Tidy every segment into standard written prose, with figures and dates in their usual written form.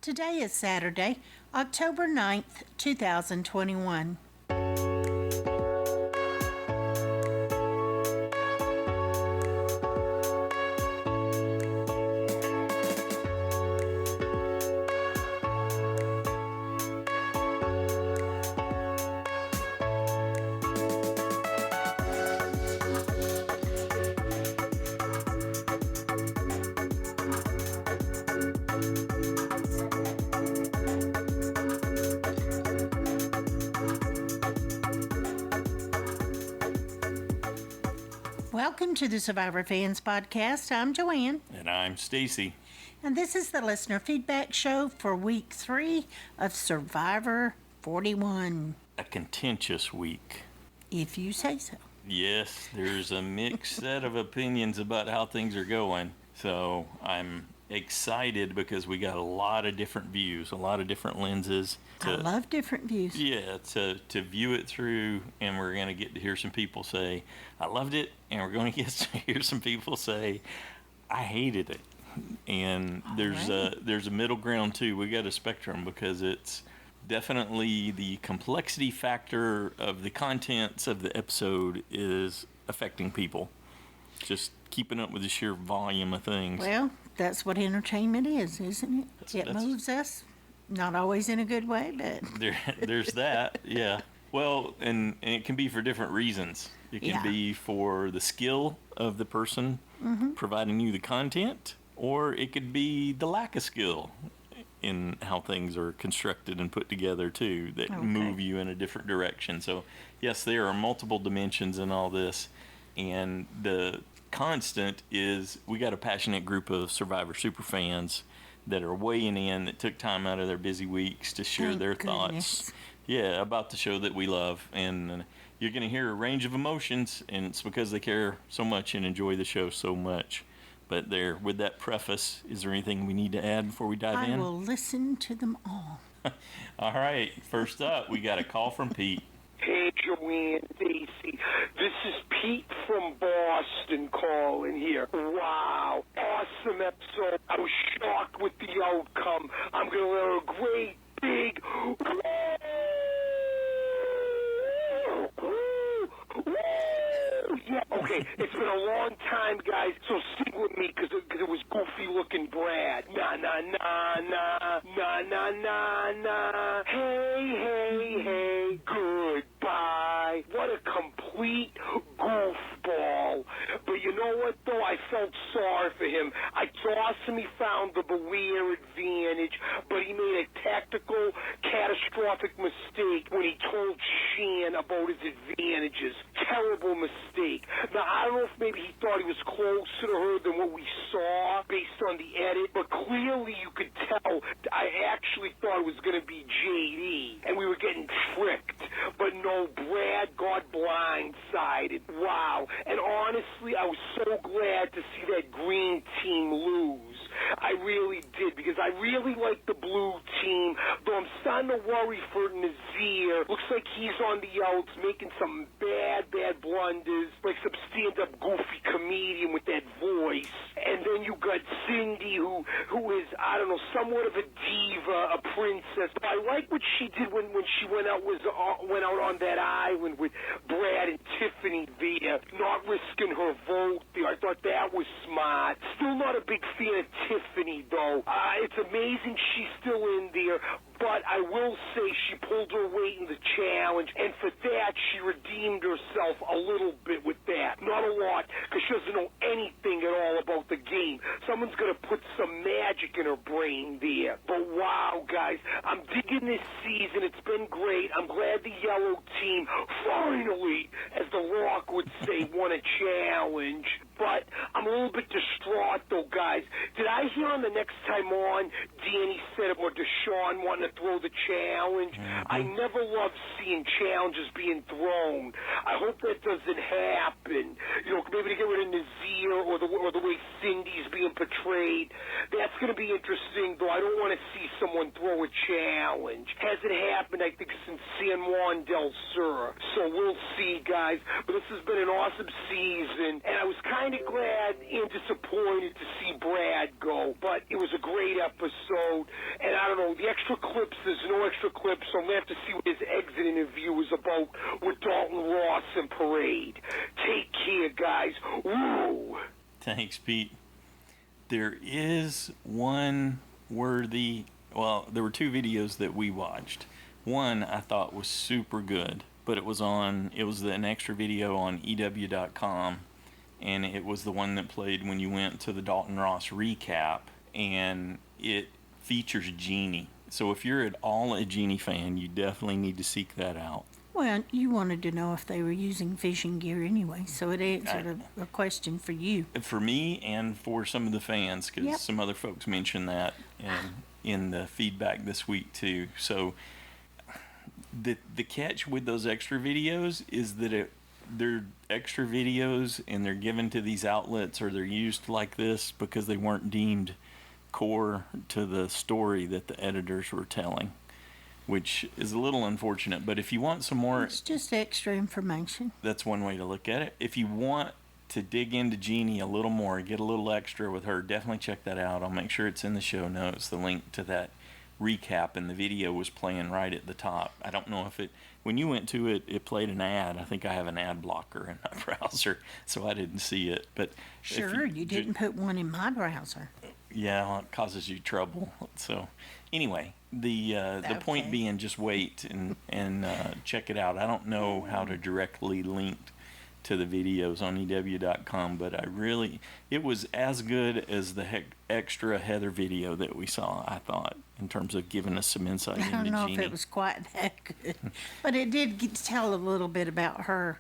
Today is Saturday, October 9th, 2021. Welcome to the Survivor Fans Podcast. I'm Joanne. And I'm Stacy. And this is the listener feedback show for week 3 of Survivor 41. A contentious week. If you say so. Yes, there's a mixed set of opinions about how things are going. So I'm excited because we got a lot of different views, a lot of different lenses. I love different views. Yeah, to view it through, and we're going to get to hear some people say, I loved it, and we're going to get to hear some people say, I hated it. And there's a middle ground too. We got a spectrum because it's definitely the complexity factor of the contents of the episode is affecting people. Just keeping up with the sheer volume of things. Well, that's what entertainment is, isn't it? It moves us. Not always in a good way, but... there's that, yeah. Well, and it can be for different reasons. It can be for the skill of the person providing you the content, or it could be the lack of skill in how things are constructed and put together, too, that move you in a different direction. So, yes, there are multiple dimensions in all this, and the constant is we got a passionate group of Survivor superfans that are weighing in, that took time out of their busy weeks to share their thoughts about the show that we love. And you're going to hear a range of emotions, and it's because they care so much and enjoy the show so much. But there, with that preface, is there anything we need to add before we dive in? I will listen to them all. All right, first up, we got a call from Pete. Hey, Joanne, Stacy. This is Pete from Boston calling here. Wow, awesome episode. I was shocked with the outcome. I'm going to let a great big yeah, okay, it's been a long time, guys, so stick with me, because it was goofy-looking Brad. Nah, nah, nah, nah, nah, nah, nah, nah. Hey, goodbye. What a complete goofball. But you know what, though? I felt sorry for him. It's awesome he found the Beware advantage, but he made a tactical, catastrophic mistake when he told Shan about his advantages. Terrible mistake. Now, I don't know if maybe he thought he was closer to her than what we saw based on the edit, but clearly you could tell I actually thought it was going to be JD, and we were getting tricked. But no, Brad got blindsided. Wow. And honestly, I was so glad to see that green team lose. I really did, because I really like the blue team, though I'm starting to worry for Nazir. Looks like he's on the outs, making some bad blunders, like some stand-up goofy comedian with that voice. And then you got Cindy, who is, I don't know, somewhat of a diva, a princess. But I like what she did when she went out on that island with Brad and Tiffany there, not risking her vote there. I thought that was smart. Still not a big fan of Tiffany, though. It's amazing she's still in there, but I will say she pulled her weight in the challenge, and for that, she redeemed herself a little bit with that. Not a lot, because she doesn't know anything at all about the game. Someone's going to put some magic in her brain there. But wow, guys, I'm digging this season. It's been great. I'm glad the yellow team finally, as The Rock would say, won a challenge. But I'm a little bit distraught, though, guys. Did I hear on the next time on, Danny said about Deshaun wanting to throw the challenge? I never love seeing challenges being thrown. I hope that doesn't happen. You know, maybe to get rid of Nazir or the way Cindy's being portrayed. That's going to be interesting, though. I don't want to see someone throw a challenge. Hasn't happened, I think, since San Juan del Sur. So we'll see, guys. But this has been an awesome season, and I was kind kind of glad and disappointed to see Brad go, but it was a great episode. And I don't know, the extra clips, there's no extra clips, so I'm going to have to see what his exit interview was about with Dalton Ross and Parade. Take care, guys. Woo! Thanks, Pete. There is one worthy, well, there were two videos that we watched. One I thought was super good, but it was an extra video on EW.com, and it was the one that played when you went to the Dalton Ross recap, and it features Jeannie. So if you're at all a Jeannie fan, you definitely need to seek that out. Well, you wanted to know if they were using fishing gear anyway, so it answered a question for you. For me and for some of the fans, because some other folks mentioned that in the feedback this week too. So the catch with those extra videos is that they're extra videos and they're given to these outlets, or they're used like this because they weren't deemed core to the story that the editors were telling, which is a little unfortunate. But if you want some more, it's just extra information. That's one way to look at it. If you want to dig into Jeannie a little more, get a little extra with her, definitely check that out. I'll make sure it's in the show notes, the link to that recap, and the video was playing right at the top. I don't know if when you went to it played an ad. I think I have an ad blocker in my browser, so I didn't see it. But sure, you didn't put one in my browser. Yeah, well, it causes you trouble. So anyway, the point being, just wait and check it out. I don't know how to directly link to the videos on EW.com, but it was as good as the extra Heather video that we saw, I thought, in terms of giving us some insight into Jeannie. I don't know if it was quite that good, but it did get to tell a little bit about her,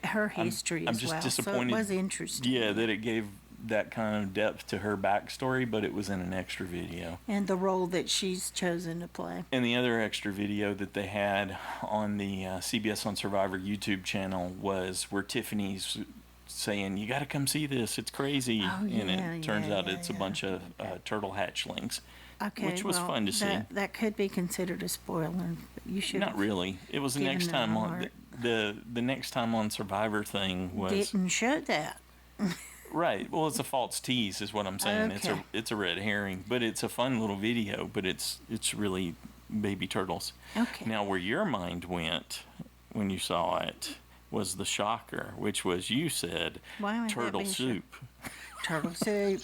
her history I'm just well. disappointed, so it was interesting. Yeah, that it gave that kind of depth to her backstory, but it was in an extra video. And the role that she's chosen to play. And the other extra video that they had on the CBS on Survivor YouTube channel was where Tiffany's saying, "You got to come see this. It's crazy." Oh, yeah, and it turns out it's a bunch of turtle hatchlings. Okay, which was fun to see. That could be considered a spoiler. But you should. Not really. It was the next time on the next time on Survivor thing was. Didn't show that. Right. Well, it's a false tease, is what I'm saying. Okay. It's a red herring, but it's a fun little video. But it's really baby turtles. Okay. Now, where your mind went when you saw it was the shocker, which was, you said, turtle soup. Turtle soup.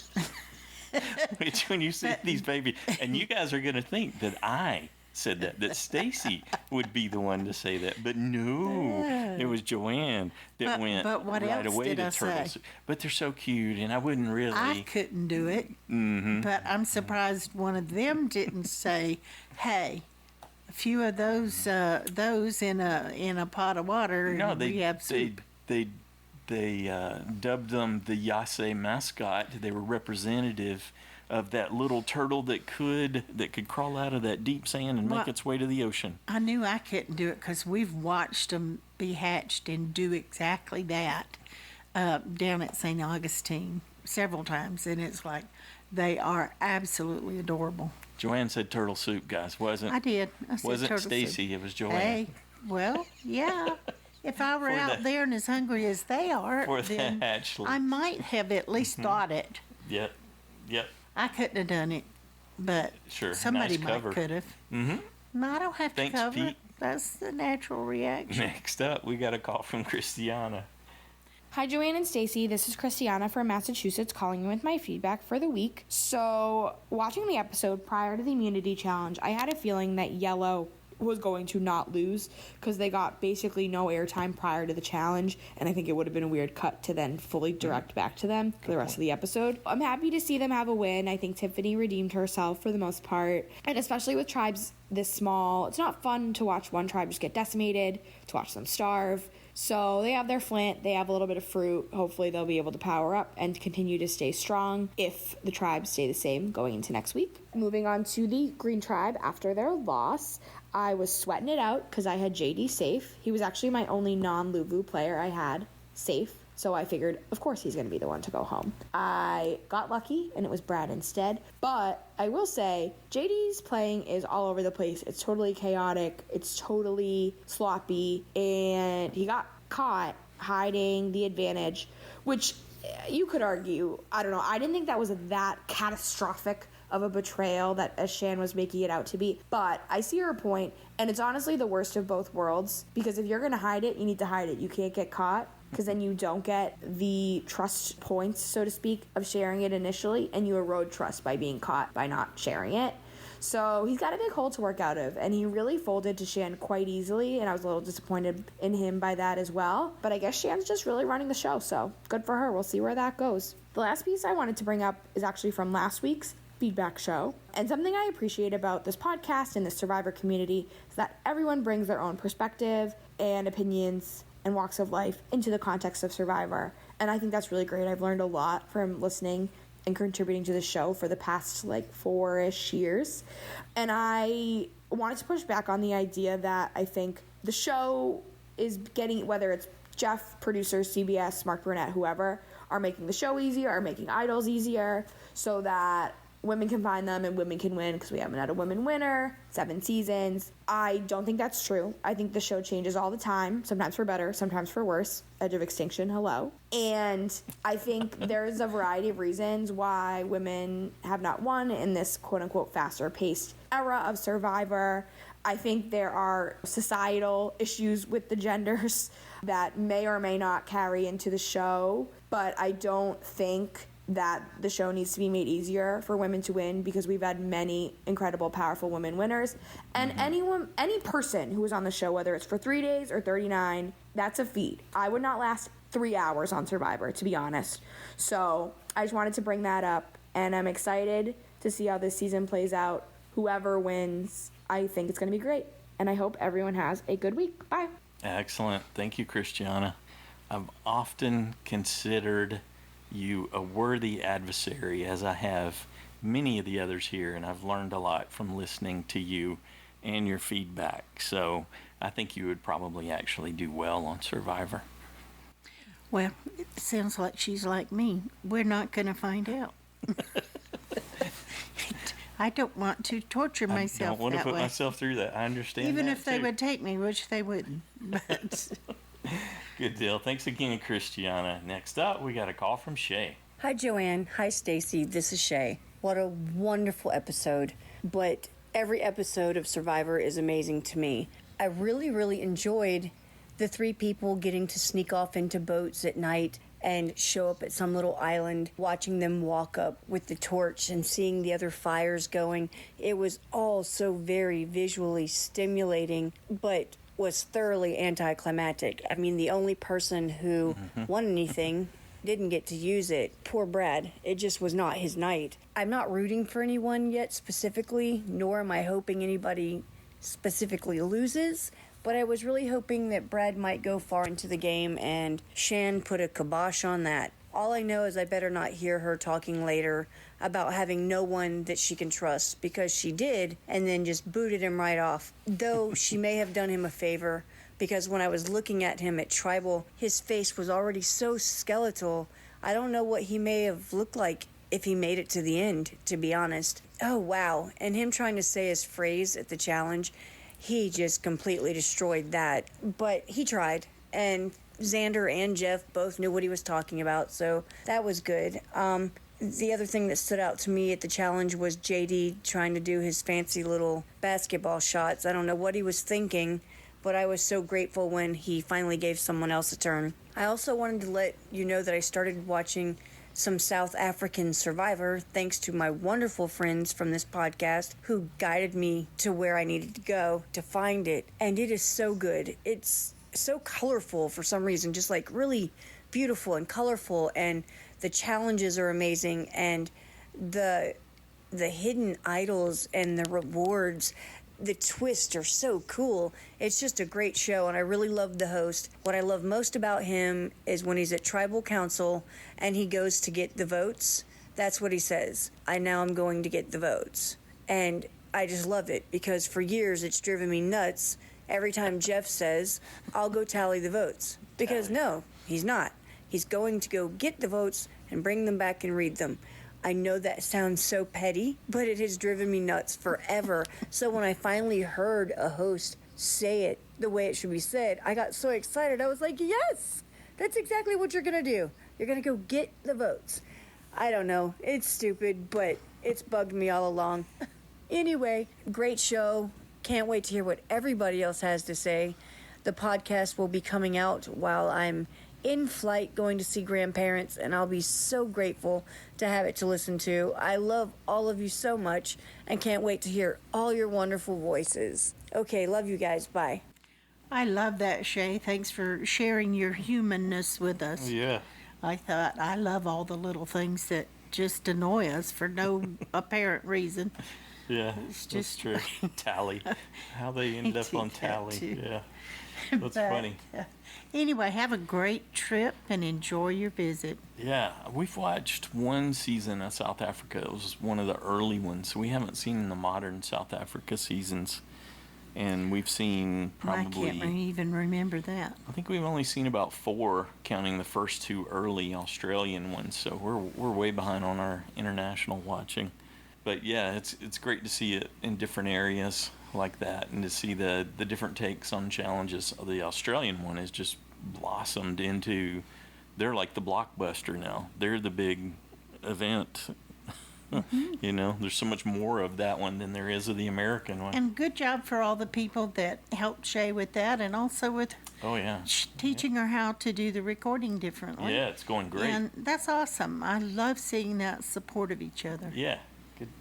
Which, when you see these baby, and you guys are going to think that I said that Stacy would be the one to say that, but no, it was Joanne that went right away to turtle soup. But they're so cute, and I wouldn't really. I couldn't do it, but I'm surprised one of them didn't say, "Hey, a few of those in a pot of water." No, we have soup. They dubbed them the Yase mascot. They were representative of that little turtle that could crawl out of that deep sand and make its way to the ocean. I knew I couldn't do it because we've watched them be hatched and do exactly that down at St. Augustine several times, and it's like they are absolutely adorable. Joanne said turtle soup, guys. I did. I said wasn't turtle Stacy. soup. It was Joanne. Hey, well, yeah. If I were out there and as hungry as they are, then I might have at least thought it. Yep. I couldn't have done it, but somebody could have. Mm-hmm. I don't have to cover Pete. it. That's the natural reaction. Next up, we got a call from Christiana. Hi, Joanne and Stacy. This is Christiana from Massachusetts calling you with my feedback for the week. So, watching the episode prior to the immunity challenge, I had a feeling that Yellow was going to not lose because they got basically no airtime prior to the challenge, and I think it would have been a weird cut to then fully direct back to them for the rest of the episode. I'm happy to see them have a win. I think Tiffany redeemed herself for the most part, and especially with tribes this small, it's not fun to watch one tribe just get decimated, to watch them starve. So they have their flint, they have a little bit of fruit. Hopefully they'll be able to power up and continue to stay strong if the tribes stay the same going into next week. Moving on to the Green Tribe after their loss, I was sweating it out because I had JD safe. He was actually my only non-Luvu player I had safe. So I figured, of course, he's going to be the one to go home. I got lucky, and it was Brad instead. But I will say, JD's playing is all over the place. It's totally chaotic. It's totally sloppy. And he got caught hiding the advantage which you could argue, I don't know, I didn't think that was that catastrophic of a betrayal that as Shan was making it out to be, but I see her point, and it's honestly the worst of both worlds, because if you're going to hide it, you need to hide it. You can't get caught, because then you don't get the trust points, so to speak, of sharing it initially, and you erode trust by being caught by not sharing it. So he's got a big hole to work out of, and he really folded to Shan quite easily, and I was a little disappointed in him by that as well. But I guess Shan's just really running the show, so good for her. We'll see where that goes. The last piece I wanted to bring up is actually from last week's feedback show, and something I appreciate about this podcast and the Survivor community is that everyone brings their own perspective and opinions and walks of life into the context of Survivor, and I think that's really great. I've learned a lot from listening and contributing to the show for the past 4-ish years. And I wanted to push back on the idea that I think the show is getting, whether it's Jeff, producers, CBS, Mark Burnett, whoever, are making the show easier, are making idols easier, so that women can find them and women can win, because we haven't had a women winner, 7 seasons. I don't think that's true. I think the show changes all the time, sometimes for better, sometimes for worse. Edge of extinction, hello. And I think there's a variety of reasons why women have not won in this quote-unquote faster-paced era of Survivor. I think there are societal issues with the genders that may or may not carry into the show, but I don't think that the show needs to be made easier for women to win, because we've had many incredible, powerful women winners. And any person who was on the show, whether it's for 3 days or 39, that's a feat. I would not last 3 hours on Survivor, to be honest. So I just wanted to bring that up, and I'm excited to see how this season plays out. Whoever wins, I think it's going to be great. And I hope everyone has a good week. Bye. Excellent. Thank you, Christiana. I've often considered you a worthy adversary, as I have many of the others here, and I've learned a lot from listening to you and your feedback. So I think you would probably actually do well on Survivor. Well, it sounds like she's like me. We're not going to find out. I don't want to torture myself that way. I don't want to put myself through that. I understand even that if they would take me, which they wouldn't. But good deal. Thanks again, Christiana. Next up, we got a call from Shay. Hi, Joanne. Hi, Stacy. This is Shay. What a wonderful episode. But every episode of Survivor is amazing to me. I really, really enjoyed the 3 people getting to sneak off into boats at night and show up at some little island, watching them walk up with the torch and seeing the other fires going. It was all so very visually stimulating, but was thoroughly anticlimactic. I mean, the only person who won anything didn't get to use it. Poor Brad. It just was not his night. I'm not rooting for anyone yet specifically, nor am I hoping anybody specifically loses, but I was really hoping that Brad might go far into the game, and Shan put a kibosh on that. All I know is I better not hear her talking later about having no one that she can trust, because she did, and then just booted him right off. Though she may have done him a favor, because when I was looking at him at Tribal, his face was already so skeletal. I don't know what he may have looked like if he made it to the end, to be honest. Oh, wow. And him trying to say his phrase at the challenge, he just completely destroyed that. But he tried, and Xander and Jeff both knew what he was talking about, so that was good. The other thing that stood out to me at the challenge was JD trying to do his fancy little basketball shots. I don't know what he was thinking, but I was so grateful when he finally gave someone else a turn. I also wanted to let you know that I started watching some South African Survivor thanks to my wonderful friends from this podcast who guided me to where I needed to go to find it. And it is so good. It's so colorful for some reason, just like really beautiful and colorful, and the challenges are amazing, and the hidden idols and the rewards, the twists are so cool. It's just a great show, and I really love the host. What I love most about him is when he's at Tribal Council and he goes to get the votes. That's what he says. I'm going to get the votes. And I just love it, because for years it's driven me nuts every time Jeff says, I'll go tally the votes. Because no, he's not. He's going to go get the votes and bring them back and read them. I know that sounds so petty, but it has driven me nuts forever. So when I finally heard a host say it the way it should be said, I got so excited. I was like, yes, that's exactly what you're going to do. You're going to go get the votes. I don't know. It's stupid, but it's bugged me all along. Anyway, great show. Can't wait to hear what everybody else has to say. The podcast will be coming out while I'm in flight going to see grandparents, and I'll be so grateful to have it to listen to. I love all of you so much and can't wait to hear all your wonderful voices. Okay, love you guys. Bye. I love that, Shay. Thanks for sharing your humanness with us. Yeah. I love all the little things that just annoy us for no apparent reason. Yeah, It's that's just true. Tally. How they ended up do on that Tally. too. Yeah. That's But, funny. Anyway, have a great trip and enjoy your visit. Yeah, we've watched one season of South Africa. It was one of the early ones. We haven't seen the modern South Africa seasons. And we've seen I can't probably, even remember that. I think we've only seen about 4, counting the first 2 early Australian ones. So we're way behind on our international watching. But yeah, it's great to see it in different areas like that, and to see the different takes on challenges. The Australian one has just blossomed into, they're like the blockbuster now. They're the big event. You know, there's so much more of that one than there is of the American one. And good job for all the people that helped Shay with that, and also with Oh yeah. teaching her how to do the recording differently. Yeah, it's going great. And that's awesome. I love seeing that support of each other. Yeah,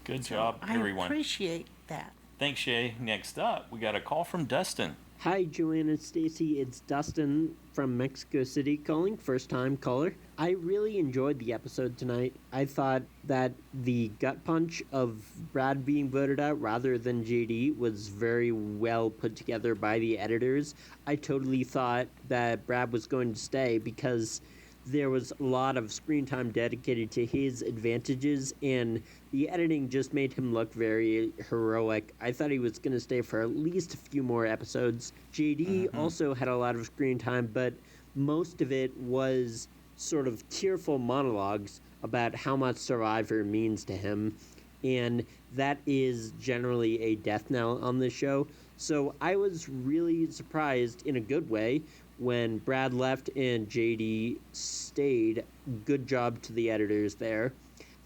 good job, I everyone. appreciate that. Thanks, Shay. Next up, we got a call from Dustin. Hi, Joanne and Stacy. It's Dustin from Mexico City calling, first-time caller. I really enjoyed the episode tonight. I thought that the gut punch of Brad being voted out rather than JD was very well put together by the editors. I totally thought that Brad was going to stay because there was a lot of screen time dedicated to his advantages, and the editing just made him look very heroic. I thought he was going to stay for at least a few more episodes. JD also had a lot of screen time, but most of it was sort of tearful monologues about how much Survivor means to him, and that is generally a death knell on this show. So I was really surprised in a good way when Brad left and JD stayed. Good job to the editors there.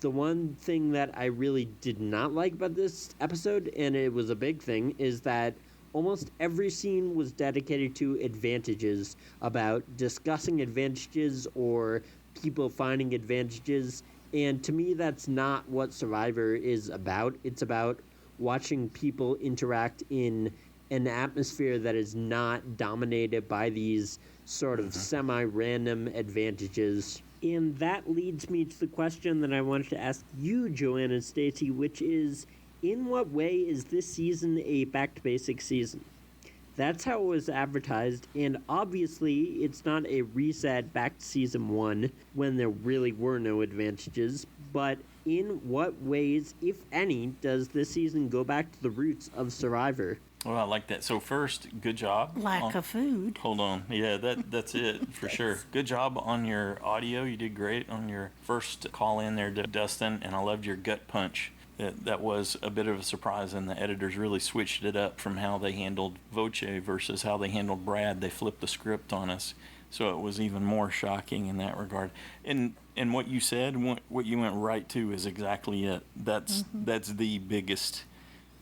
The one thing that I really did not like about this episode, and it was a big thing, is that almost every scene was dedicated to advantages, about discussing advantages or people finding advantages. And to me, that's not what Survivor is about. It's about watching people interact in an atmosphere that is not dominated by these sort of semi-random advantages. And that leads me to the question that I wanted to ask you, Joanne and Stacey, which is, in what way is this season a back-to-basics season? That's how it was advertised, and obviously it's not a reset back to season 1 when there really were no advantages, but in what ways, if any, does this season go back to the roots of Survivor? Well, I like that. So first, good job. Lack of food. Hold on. Yeah, that's it for sure. Good job on your audio. You did great on your first call in there, Dustin, and I loved your gut punch. That was a bit of a surprise, and the editors really switched it up from how they handled Voce versus how they handled Brad. They flipped the script on us, so it was even more shocking in that regard. And what you said, what you went right to, is exactly it. That's the biggest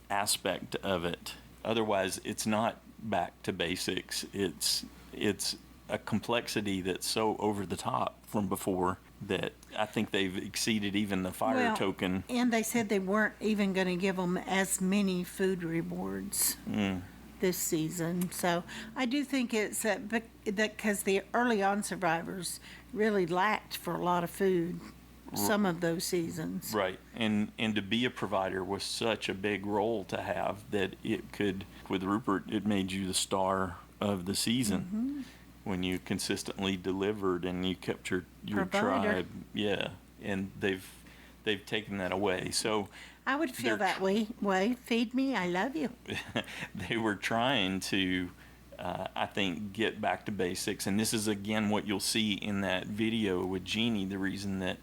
aspect of it. Otherwise, it's not back to basics. It's a complexity that's so over the top from before that I think they've exceeded even the fire token. And they said they weren't even going to give them as many food rewards this season. So I do think it's that because the early on survivors really lacked for a lot of food some of those seasons. Right. And to be a provider was such a big role to have that it could, with Rupert, it made you the star of the season when you consistently delivered and you kept your tribe. Yeah. And they've taken that away. So I would feel that way. Feed me, I love you. They were trying to, I think, get back to basics. And this is, again, what you'll see in that video with Jeannie. The reason that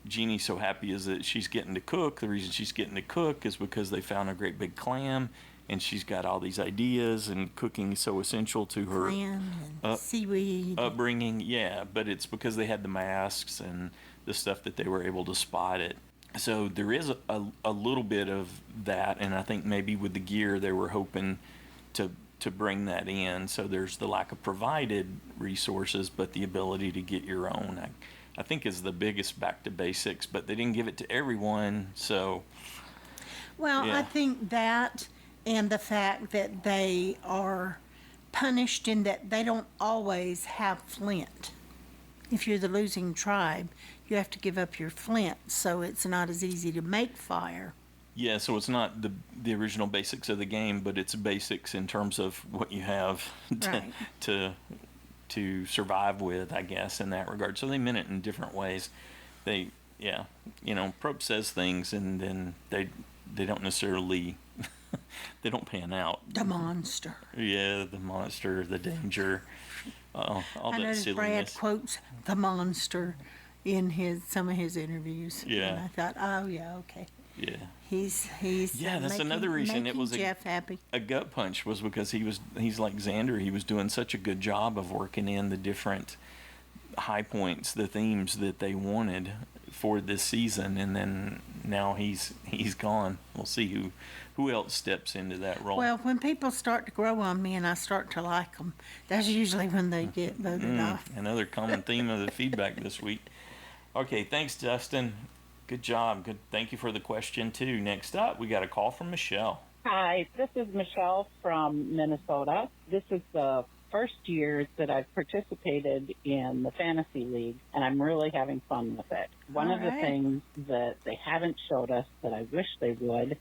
Jeannie's so happy is that she's getting to cook. The reason she's getting to cook is because they found a great big clam, and she's got all these ideas, and cooking is so essential to her Clam and seaweed. upbringing. Yeah, but it's because they had the masks and the stuff that they were able to spot it. So there is a little bit of that, and I think maybe with the gear they were hoping to bring that in. So there's the lack of provided resources, but the ability to get your own, I think, is the biggest back to basics. But they didn't give it to everyone, so. Well, Yeah. I think that and the fact that they are punished in that they don't always have flint. If you're the losing tribe, you have to give up your flint, so it's not as easy to make fire. Yeah, so it's not the original basics of the game, but it's basics in terms of what you have Right. to survive with, I guess, in that regard. So they meant it in different ways. Prop says things, and then they don't necessarily they don't pan out. The monster. Yeah, the monster, the danger, all I that noticed silliness. Brad quotes the monster in some of his interviews. Yeah. And I thought, oh yeah, okay. Yeah. He's Yeah, that's making, another reason it making was Jeff happy. a gut punch, was because he's like Xander. He was doing such a good job of working in the different high points, the themes that they wanted for this season, and then now he's gone. We'll see who else steps into that role. Well, when people start to grow on me and I start to like them, that's usually when they get voted off. Another common theme of the feedback this week. Okay, thanks, Dustin. Good job. Good. Thank you for the question too. Next up, we got a call from Michelle. Hi, this is Michelle from Minnesota. This is the first year that I've participated in the Fantasy League, and I'm really having fun with it. One of the things that they haven't showed us that I wish they would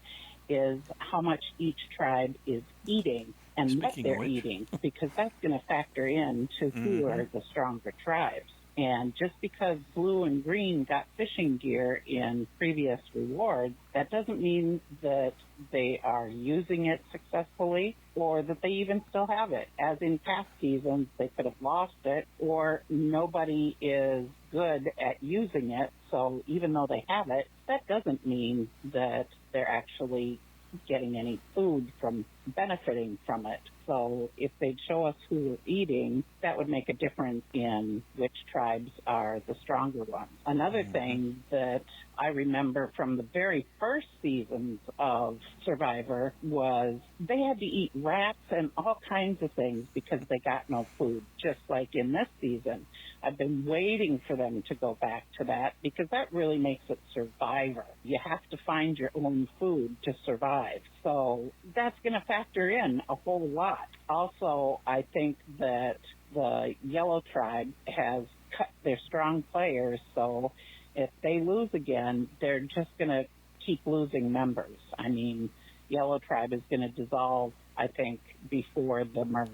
is how much each tribe is eating and what Speaking they're of which. eating, because that's going to factor in to who are the stronger tribes. And just because blue and green got fishing gear in previous rewards, that doesn't mean that they are using it successfully or that they even still have it. As in past seasons, they could have lost it, or nobody is good at using it. So even though they have it, that doesn't mean that they're actually getting any food from benefiting from it. So if they'd show us who we're eating, that would make a difference in which tribes are the stronger ones. Another thing that I remember from the very first seasons of Survivor was they had to eat rats and all kinds of things because they got no food, just like in this season. I've been waiting for them to go back to that because that really makes it Survivor. You have to find your own food to survive. So that's going to factor in a whole lot. Also, I think that the Yellow Tribe has cut their strong players, so if they lose again, they're just going to keep losing members. I mean, Yellow Tribe is going to dissolve, I think, before the merge.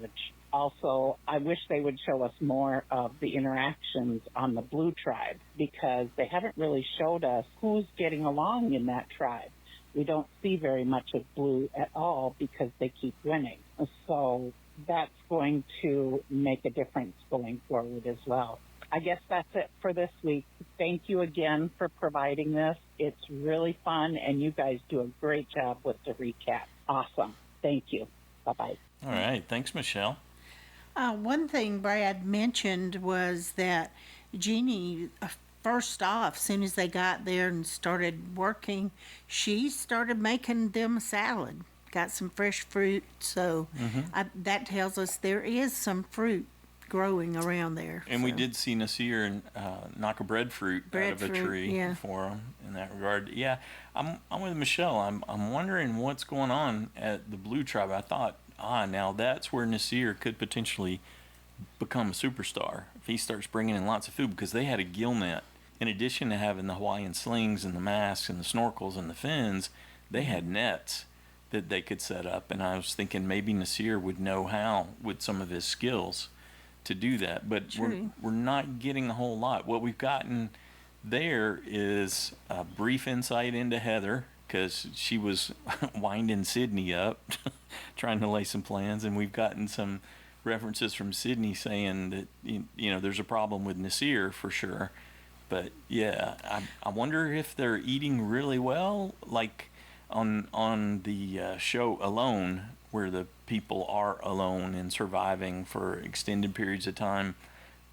Also, I wish they would show us more of the interactions on the Blue Tribe because they haven't really showed us who's getting along in that tribe. We don't see very much of Blue at all because they keep winning. So that's going to make a difference going forward as well. I guess that's it for this week. Thank you again for providing this. It's really fun, and you guys do a great job with the recap. Awesome. Thank you. Bye-bye. All right. Thanks, Michelle. One thing Brad mentioned was that Jeannie, first off, as soon as they got there and started working, she started making them a salad. Got some fresh fruit, so that tells us there is some fruit growing around there. And we so. did see Nasir knock a breadfruit out of a Breadfruit, tree yeah. for him in that regard. Yeah, I'm with Michelle. I'm wondering what's going on at the Blue Tribe. I thought, now that's where Nasir could potentially become a superstar if he starts bringing in lots of food, because they had a gill net. In addition to having the Hawaiian slings and the masks and the snorkels and the fins, they had nets that they could set up. And I was thinking maybe Nasir would know how with some of his skills to do that, but True. we're not getting a whole lot. What we've gotten there is a brief insight into Heather, because she was winding Sydney up, trying to lay some plans, and we've gotten some references from Sydney saying that there's a problem with Nasir for sure. But yeah, I wonder if they're eating really well. Like on the show Alone, where the people are alone and surviving for extended periods of time,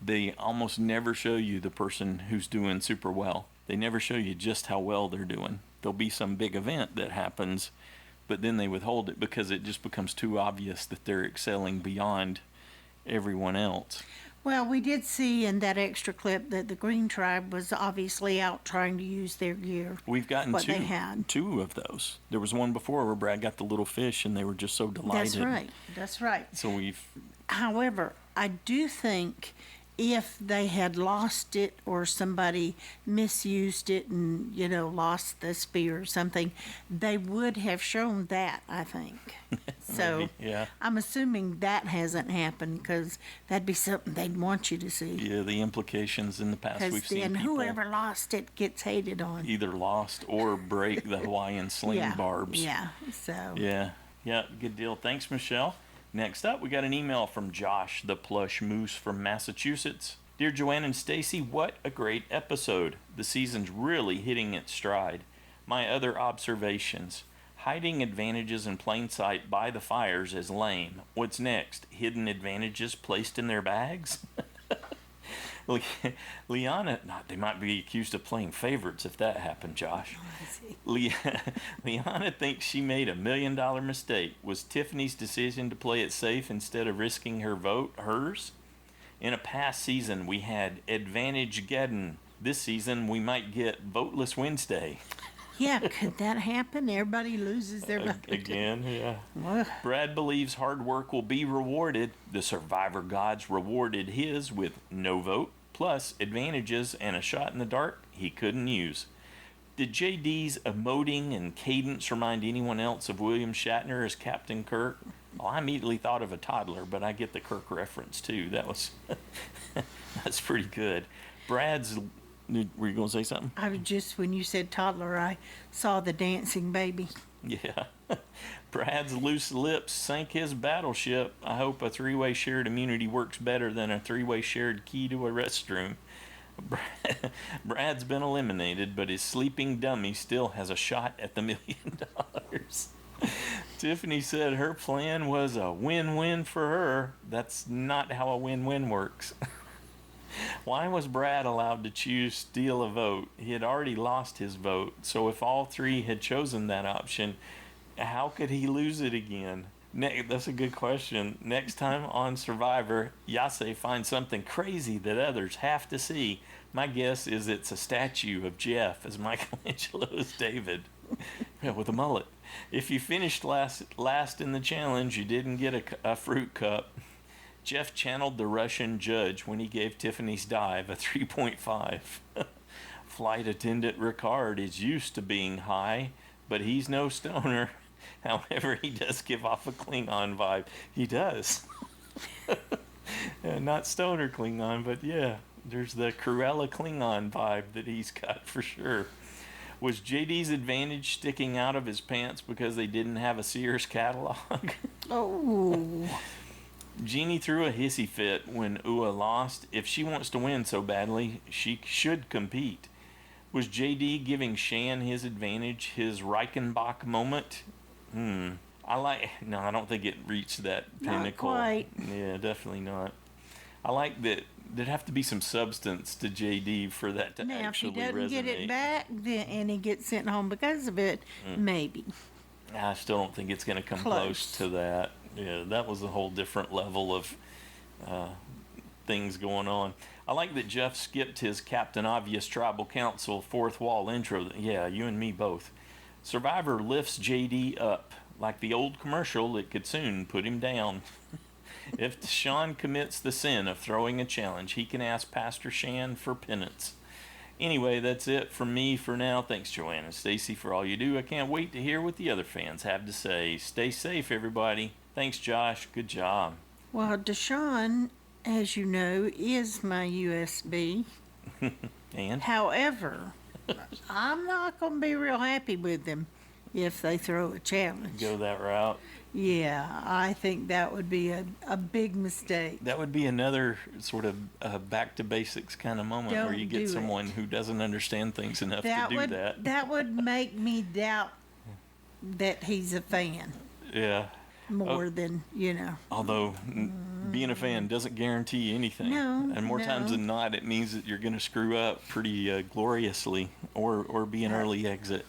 they almost never show you the person who's doing super well. They never show you just how well they're doing. There'll be some big event that happens, but then they withhold it because it just becomes too obvious that they're excelling beyond everyone else. Well, we did see in that extra clip that the Green Tribe was obviously out trying to use their gear. We've gotten what they had. two of those. There was one before where Brad got the little fish and they were just so delighted. That's right. So we've... However, I do think if they had lost it or somebody misused it and, lost the spear or something, they would have shown that, I think. So Maybe, yeah. I'm assuming that hasn't happened because that'd be something they'd want you to see. Yeah, the implications in the past we've Because seen then people whoever lost it gets hated on. either lost or break the Hawaiian sling barbs. Yeah, so. Yeah, good deal. Thanks, Michelle. Next up, we got an email from Josh, the plush moose from Massachusetts. Dear Joanne and Stacy, what a great episode. The season's really hitting its stride. My other observations. Hiding advantages in plain sight by the fires is lame. What's next? Hidden advantages placed in their bags? Liana, they might be accused of playing favorites if that happened, Josh. Liana thinks she made $1 million mistake. Was Tiffany's decision to play it safe instead of risking her vote hers? In a past season, we had Advantage-geddon. This season, we might get Voteless Wednesday. Yeah, could that happen? Everybody loses their vote. Again, yeah. Ugh. Brad believes hard work will be rewarded. The survivor gods rewarded his with no vote, plus advantages and a shot in the dark he couldn't use. Did JD's emoting and cadence remind anyone else of William Shatner as Captain Kirk? Well, I immediately thought of a toddler, but I get the Kirk reference too. That was that's pretty good. Brad's... Were you going to say something? I was just, when you said toddler, I saw the dancing baby. Yeah. Brad's loose lips sank his battleship. I hope a three-way shared immunity works better than a three-way shared key to a restroom. Brad's been eliminated, but his sleeping dummy still has a shot at the $1 million. Tiffany said her plan was a win-win for her. That's not how a win-win works. Why was Brad allowed to choose steal a vote? He had already lost his vote, so if all three had chosen that option, how could he lose it again? That's a good question. Next time on Survivor, Yase finds something crazy that others have to see. My guess is it's a statue of Jeff as Michelangelo's David, with a mullet. If you finished last in the challenge, you didn't get a fruit cup. Jeff channeled the Russian judge when he gave Tiffany's dive a 3.5. Flight attendant Ricard is used to being high, but he's no stoner. However, he does give off a Klingon vibe. He does. Not stoner Klingon, but yeah, there's the Cruella Klingon vibe that he's got for sure. Was JD's advantage sticking out of his pants because they didn't have a Sears catalog? Oh. Jeannie threw a hissy fit when Ua lost. If she wants to win so badly, she should compete. Was JD giving Shan his advantage, his Reichenbach moment? No, I don't think it reached that pinnacle. Not quite. Yeah, definitely not. I like that there'd have to be some substance to JD for that to Now, if he actually doesn't resonate. get it back and he gets sent home because of it, maybe. I still don't think it's going to come close to that. Yeah, that was a whole different level of things going on. I like that Jeff skipped his Captain Obvious Tribal Council fourth wall intro. Yeah, you and me both. Survivor lifts JD up. Like the old commercial, it could soon put him down. If Sean commits the sin of throwing a challenge, he can ask Pastor Shan for penance. Anyway, that's it from me for now. Thanks, Joanne and Stacy, for all you do. I can't wait to hear what the other fans have to say. Stay safe, everybody. Thanks, Josh. Good job. Well, Deshaun, as you know, is my USB. And? However, I'm not going to be real happy with them if they throw a challenge. Go that route. Yeah, I think that would be a big mistake. That would be another sort of back to basics kind of moment where you get someone who doesn't understand things enough to do that. That would make me doubt that he's a fan Yeah. more than, Although being a fan doesn't guarantee anything. No, And more times no. than not, it means that you're going to screw up pretty gloriously or be an early exit.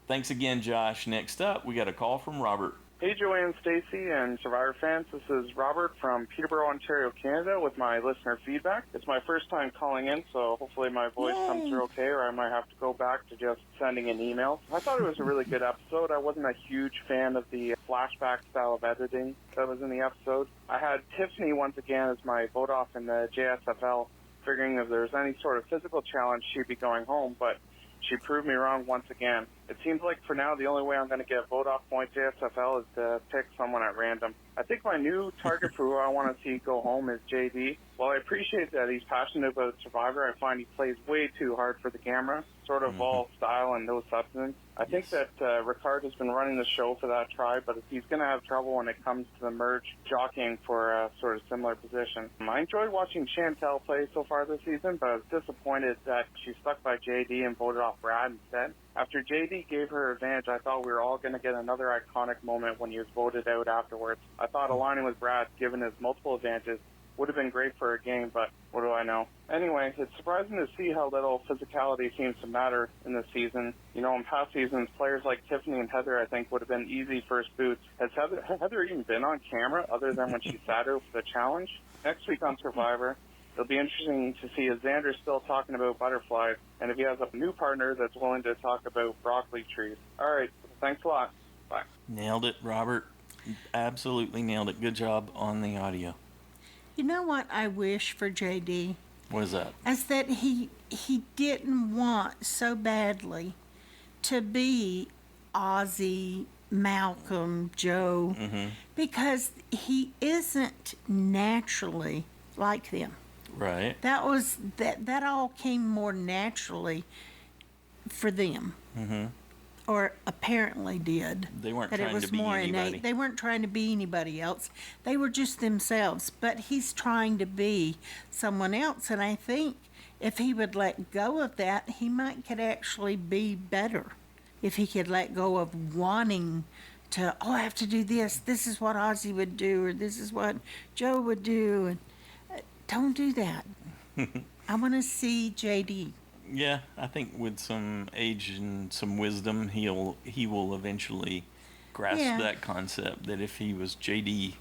Thanks again, Josh. Next up, we got a call from Robert. Hey, Joanne, Stacy, and Survivor fans. This is Robert from Peterborough, Ontario, Canada, with my listener feedback. It's my first time calling in, so hopefully my voice comes through okay, or I might have to go back to just sending an email. I thought it was a really good episode. I wasn't a huge fan of the flashback style of editing that was in the episode. I had Tiffany once again as my vote off in the JSFL, figuring if there was any sort of physical challenge, she'd be going home, but she proved me wrong once again. It seems like for now the only way I'm going to get vote-off point JSFL is to pick someone at random. I think my new target for who I want to see go home is JD. While I appreciate that he's passionate about Survivor, I find he plays way too hard for the camera, sort of all style and no substance. I think that Ricard has been running the show for that tribe, but he's going to have trouble when it comes to the merge jockeying for a sort of similar position. I enjoyed watching Chantel play so far this season, but I was disappointed that she stuck by JD and voted off Brad instead. After JD gave her advantage, I thought we were all going to get another iconic moment when he was voted out afterwards. I thought aligning with Brad, given his multiple advantages, would have been great for a game, but what do I know? Anyway, it's surprising to see how little physicality seems to matter in this season. In past seasons, players like Tiffany and Heather, I think, would have been easy first boots. Has Heather even been on camera other than when she sat out for the challenge? Next week on Survivor, it'll be interesting to see if Xander's still talking about butterflies and if he has a new partner that's willing to talk about broccoli trees. All right, thanks a lot. Bye. Nailed it, Robert. Absolutely nailed it. Good job on the audio. You know what I wish for JD? What is that? Is that he didn't want so badly to be Ozzy, Malcolm, Joe, because he isn't naturally like them. Right. That all came more naturally for them. Or apparently did. They weren't that trying it was to be more anybody. innate. They weren't trying to be anybody else. They were just themselves. But he's trying to be someone else, and I think if he would let go of that, he could actually be better. If he could let go of wanting to, I have to do this. This is what Ozzy would do, or this is what Joe would do. And don't do that. I want to see JD. Yeah, I think with some age and some wisdom, he will eventually grasp that concept that if he was JD,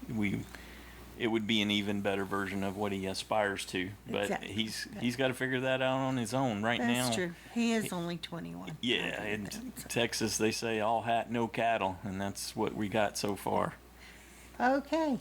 it would be an even better version of what he aspires to. But Exactly. he's got to figure that out on his own now. That's true. He is only 21. Yeah, in Texas they say all hat, no cattle, and that's what we got so far. Okay.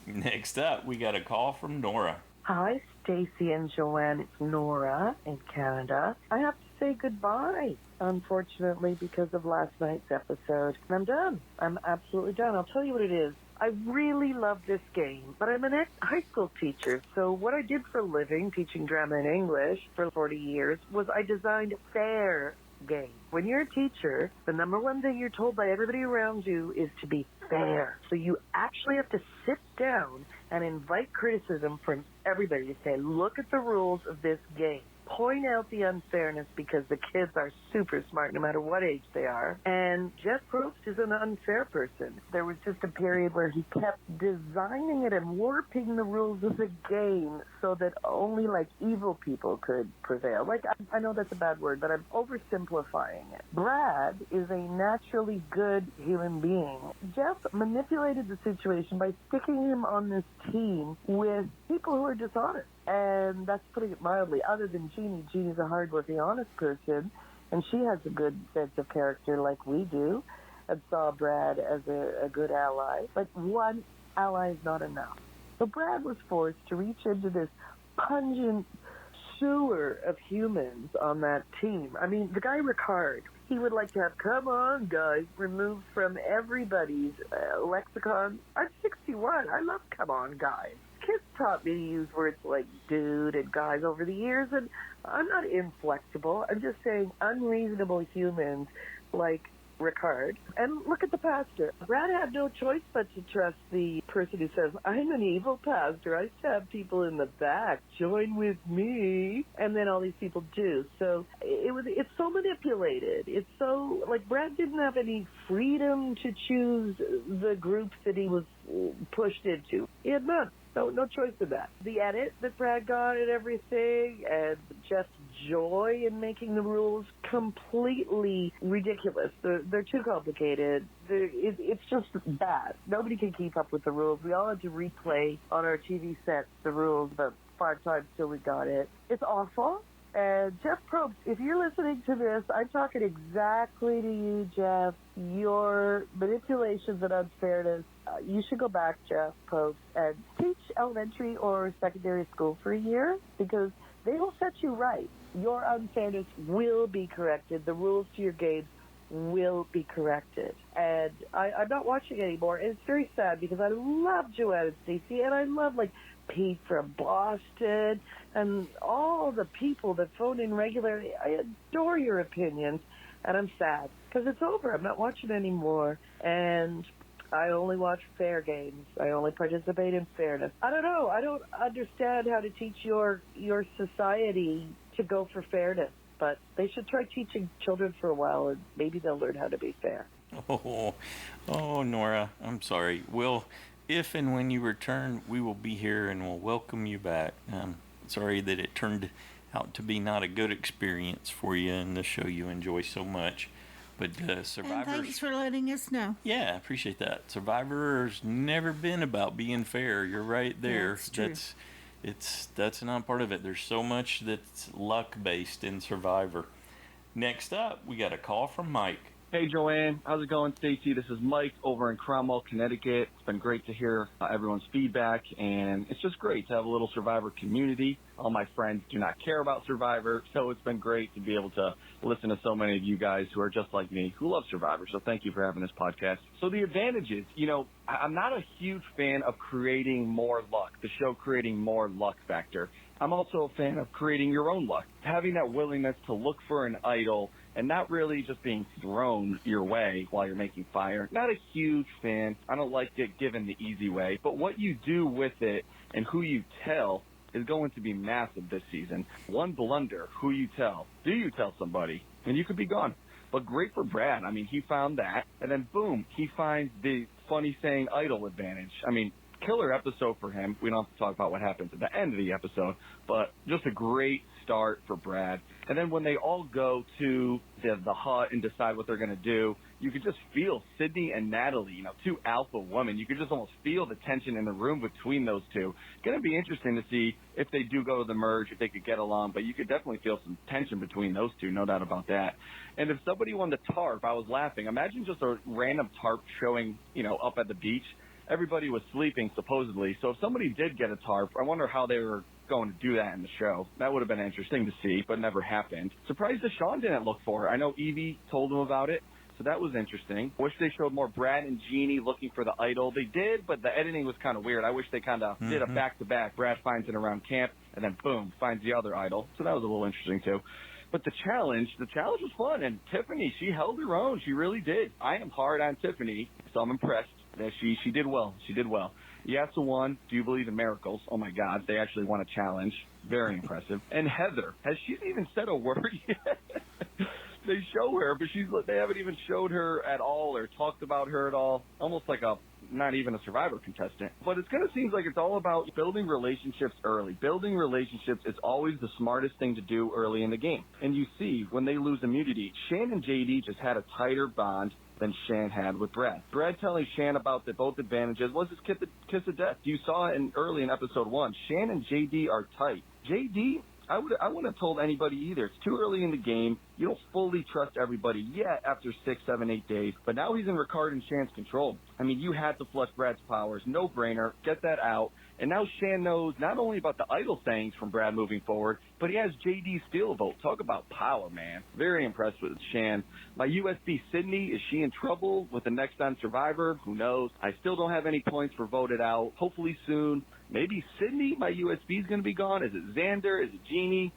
Next up, we got a call from Nora. Hi, Stacy and Joanne. It's Nora in Canada. I have to say goodbye, unfortunately, because of last night's episode. I'm done. I'm absolutely done. I'll tell you what it is. I really love this game, but I'm an ex-high school teacher, so what I did for a living, teaching drama and English for 40 years, was I designed fair game. When you're a teacher, the number one thing you're told by everybody around you is to be fair. So you actually have to sit down and invite criticism from everybody to say, look at the rules of this game. Point out the unfairness because the kids are super smart no matter what age they are. And Jeff Probst is an unfair person. There was just a period where he kept designing it and warping the rules of the game so that only evil people could prevail. I know that's a bad word, but I'm oversimplifying it. Brad is a naturally good human being. Jeff manipulated the situation by sticking him on this team with people who are dishonest. And that's putting it mildly. Other than Jeannie, Jeannie's a hardworking, honest person, and she has a good sense of character like we do, and saw Brad as a good ally. But one ally is not enough. So Brad was forced to reach into this pungent sewer of humans on that team. I mean, the guy Ricard, he would like to have "come on, guys" removed from everybody's lexicon. I'm 61. I love "come on, guys." Kids taught me to use words like dude and guys over the years, and I'm not inflexible. I'm just saying unreasonable humans like Ricard. And look at the pastor. Brad had no choice but to trust the person who says, I'm an evil pastor. I stab people in the back. Join with me. And then all these people do. So it's so manipulated. It's so, like, Brad didn't have any freedom to choose the group that he was pushed into. He had none. No choice in that. The edit that Brad got and everything, and Jeff's joy in making the rules, completely ridiculous. They're too complicated. It's just bad. Nobody can keep up with the rules. We all had to replay on our TV sets the rules about 5 times till we got it. It's awful. And Jeff Probst, if you're listening to this, I'm talking exactly to you, Jeff. Your manipulations and unfairness, you should go back, Jeff Probst, and teach elementary or secondary school for a year, because they will set you right. Your unfairness will be corrected. The rules to your games will be corrected. And I'm not watching anymore. And it's very sad, because I love Joanne and Stacey, and I love, like, Pete from Boston, and all the people that phone in regularly. I adore your opinions, and I'm sad because it's over. I'm not watching anymore, and I only watch fair games. I only participate in fairness. I don't know. I don't understand how to teach your society to go for fairness, but they should try teaching children for a while, and maybe they'll learn how to be fair. Oh, Nora, I'm sorry. Well, if and when you return, we will be here and we'll welcome you back. Sorry that it turned out to be not a good experience for you in the show you enjoy so much. But Survivor. And thanks for letting us know. Yeah, I appreciate that. Survivor's never been about being fair. You're right there. That's true. That's not part of it. There's so much that's luck based in Survivor. Next up, we got a call from Mike. Hey, Joanne. How's it going, Stacey? This is Mike over in Cromwell, Connecticut. It's been great to hear everyone's feedback, and it's just great to have a little Survivor community. All my friends do not care about Survivor, so it's been great to be able to listen to so many of you guys who are just like me, who love Survivor. So thank you for having this podcast. So the advantages, I'm not a huge fan of creating more luck, the show creating more luck factor. I'm also a fan of creating your own luck, having that willingness to look for an idol and not really just being thrown your way while you're making fire. Not a huge fan. I don't like it given the easy way. But what you do with it and who you tell is going to be massive this season. One blunder, who you tell. Do you tell somebody? And you could be gone. But great for Brad. I mean, he found that. And then, boom, he finds the funny saying idol advantage. I mean, killer episode for him. We don't have to talk about what happens at the end of the episode, but just a great start for Brad. And then when they all go to the hut and decide what they're going to do, you could just feel Sydney and Natalie, two alpha women. You could just almost feel the tension in the room between those two. It's going to be interesting to see if they do go to the merge, if they could get along, but you could definitely feel some tension between those two, no doubt about that. And if somebody won the tarp, I was laughing. Imagine just a random tarp showing, up at the beach. Everybody was sleeping, supposedly. So if somebody did get a tarp, I wonder how they were going to do that in the show. That would have been interesting to see, but never happened. Surprised that Sean didn't look for her. I know Evie told him about it, so that was interesting. Wish they showed more Brad and Jeannie looking for the idol. They did, but the editing was kind of weird. I wish they kind of did a back-to-back. Brad finds it around camp, and then boom, finds the other idol. So that was a little interesting, too. But the challenge was fun, and Tiffany, she held her own. She really did. I am hard on Tiffany, so I'm impressed that she did well. She did well. Yasa won. Do you believe in miracles? Oh, my God. They actually won a challenge. Very impressive. And Heather, has she even said a word yet? They show her, but they haven't even showed her at all or talked about her at all. Almost like not even a Survivor contestant. But it's going to seem like it's all about building relationships early. Building relationships is always the smartest thing to do early in the game. And you see, when they lose immunity, Shan and JD just had a tighter bond than Shan had with Brad. Brad telling Shan about both advantages was his kiss of death. You saw it early in episode 1. Shan and JD are tight. JD, I wouldn't have told anybody either. It's too early in the game. You don't fully trust everybody yet after 6, 7, 8 days. But now he's in Ricard and Shan's control. I mean, you had to flush Brad's powers. No brainer. Get that out. And now Shan knows not only about the idol sayings from Brad moving forward, but he has JD's steel vote. Talk about power, man. Very impressed with Shan. My USB Sydney, is she in trouble with the next on Survivor? Who knows? I still don't have any points for voted out. Hopefully soon. Maybe Sydney, my USB is going to be gone. Is it Xander? Is it Jeannie?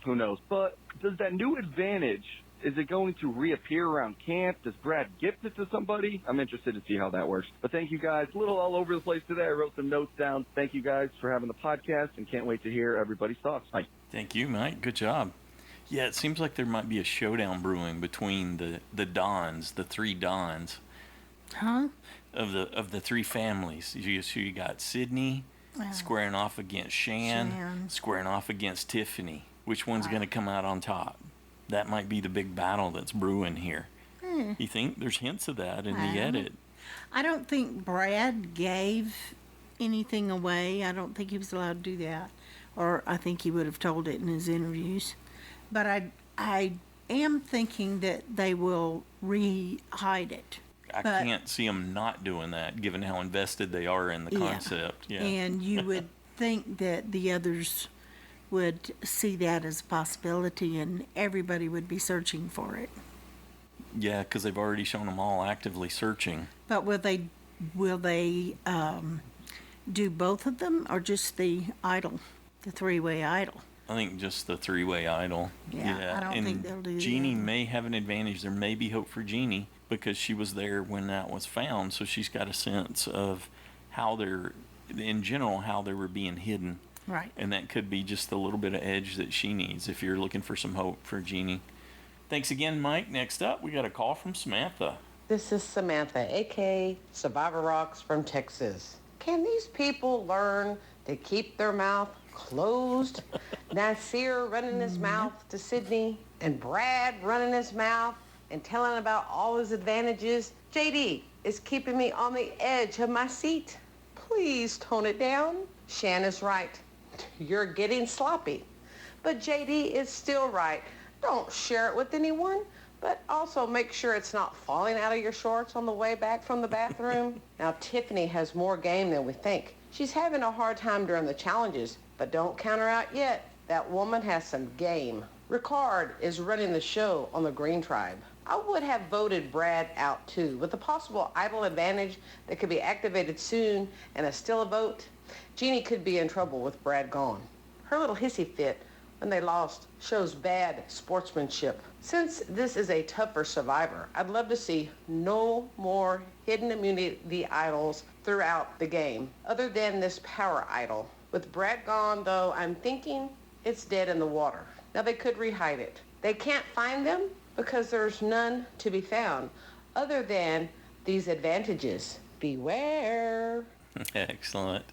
Who knows? But does that new advantage Is it going to reappear around camp? Does Brad gift it to somebody? I'm interested to see how that works. But thank you guys. A little all over the place today. I wrote some notes down. Thank you guys for having the podcast, and can't wait to hear everybody's thoughts. Bye. Thank you, Mike. Good job. Yeah, it seems like there might be a showdown brewing between the Dons, the three Dons. Huh? Of the three families. You got Sydney squaring off against Shan, squaring off against Tiffany. Which one's going to come out on top? That might be the big battle that's brewing here. You think there's hints of that in the edit? I don't think Brad gave anything away. I don't think he was allowed to do that. Or I think he would have told it in his interviews. But I am thinking that they will re-hide it. I can't see them not doing that, given how invested they are in the concept. Yeah. And you would think that the others would see that as a possibility, and everybody would be searching for it. Yeah, because they've already shown them all actively searching. But will they do both of them, or just the idol, the three-way idol? I think just the three-way idol. Yeah, I don't think they'll do that. Jeannie may have an advantage. There may be hope for Jeannie because she was there when that was found, so she's got a sense of how in general, how they were being hidden. Right. And that could be just a little bit of edge that she needs if you're looking for some hope for Jeannie. Thanks again, Mike. Next up, we got a call from Samantha. This is Samantha, a.k.a. Survivor Rocks from Texas. Can these people learn to keep their mouth closed? Nasir running his mouth to Sydney, and Brad running his mouth and telling about all his advantages. JD is keeping me on the edge of my seat. Please tone it down. Shan is right. You're getting sloppy. But JD is still right. Don't share it with anyone, but also make sure it's not falling out of your shorts on the way back from the bathroom. Now, Tiffany has more game than we think. She's having a hard time during the challenges, but don't count her out yet. That woman has some game. Ricard is running the show on the Green Tribe. I would have voted Brad out too, with a possible idol advantage that could be activated soon and still a vote. Jeannie could be in trouble with Brad gone. Her little hissy fit when they lost shows bad sportsmanship. Since this is a tougher Survivor, I'd love to see no more hidden immunity idols throughout the game, other than this power idol. With Brad gone, though, I'm thinking it's dead in the water. Now, they could rehide it. They can't find them because there's none to be found, other than these advantages. Beware. Excellent.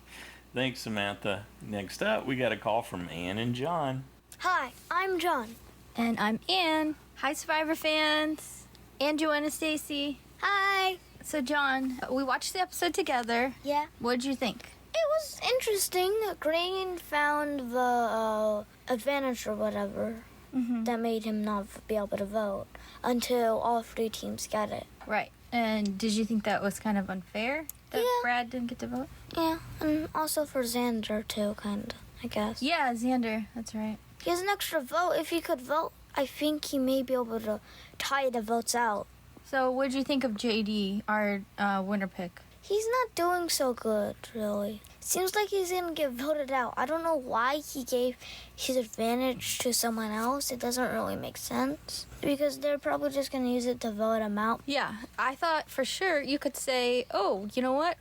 Thanks, Samantha. Next up, we got a call from Ann and John. Hi, I'm John. And I'm Ann. Hi, Survivor fans. And Joanna Stacy. Hi. So, John, we watched the episode together. Yeah. What did you think? It was interesting. Green found the advantage or whatever that made him not be able to vote until all three teams got it. Right. And did you think that was kind of unfair that Brad didn't get to vote? Yeah, and also for Xander, too, kind of, I guess. Yeah, Xander. That's right. He has an extra vote. If he could vote, I think he may be able to tie the votes out. So what did you think of JD, our winner pick? He's not doing so good, really. Seems like he's going to get voted out. I don't know why he gave his advantage to someone else. It doesn't really make sense. Because they're probably just going to use it to vote him out. Yeah, I thought for sure you could say, oh, you know what?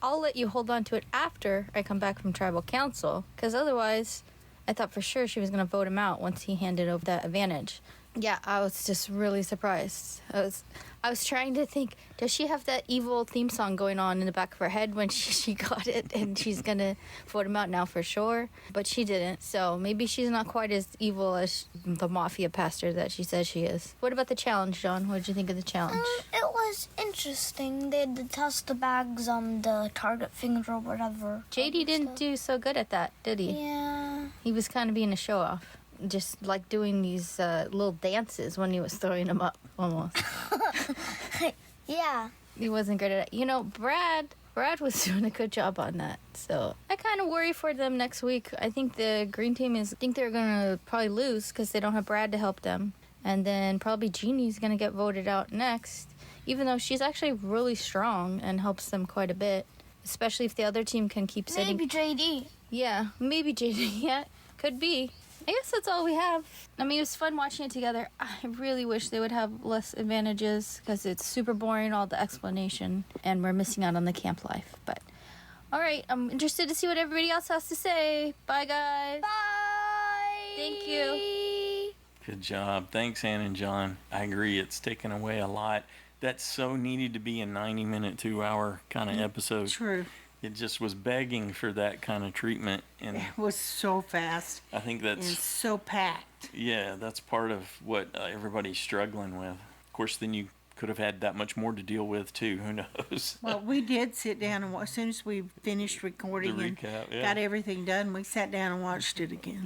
I'll let you hold on to it after I come back from tribal council. Because otherwise, I thought for sure she was going to vote him out once he handed over that advantage. Yeah, I was just really surprised. I was trying to think, does she have that evil theme song going on in the back of her head when she got it and she's going to vote him out now for sure? But she didn't, so maybe she's not quite as evil as the mafia pastor that she says she is. What about the challenge, John? What did you think of the challenge? It was interesting. They had to toss the bags on the target finger or whatever. JD didn't do so good at that, did he? Yeah. He was kind of being a show-off. Just like doing these little dances when he was throwing them up, almost. Yeah. He wasn't good at it. You know, Brad was doing a good job on that. So I kind of worry for them next week. I think the green team they're going to probably lose because they don't have Brad to help them. And then probably Jeannie's going to get voted out next, even though she's actually really strong and helps them quite a bit, especially if the other team can keep sitting. Maybe JD. Yeah, maybe JD. Yeah, could be. I guess that's all we have. I mean, it was fun watching it together. I really wish they would have less advantages because it's super boring, all the explanation, and we're missing out on the camp life. But, all right, I'm interested to see what everybody else has to say. Bye, guys. Bye. Thank you. Good job. Thanks, Ann and John. I agree. It's taken away a lot. That so needed to be a 90-minute, 2-hour kind of episode. True. It just was begging for that kind of treatment. And it was so fast. I think that's... It's so packed. Yeah, that's part of what everybody's struggling with. Of course, then you could have had that much more to deal with, too. Who knows? Well, we did sit down and as soon as we finished recording The recap, and got everything done, we sat down and watched it again.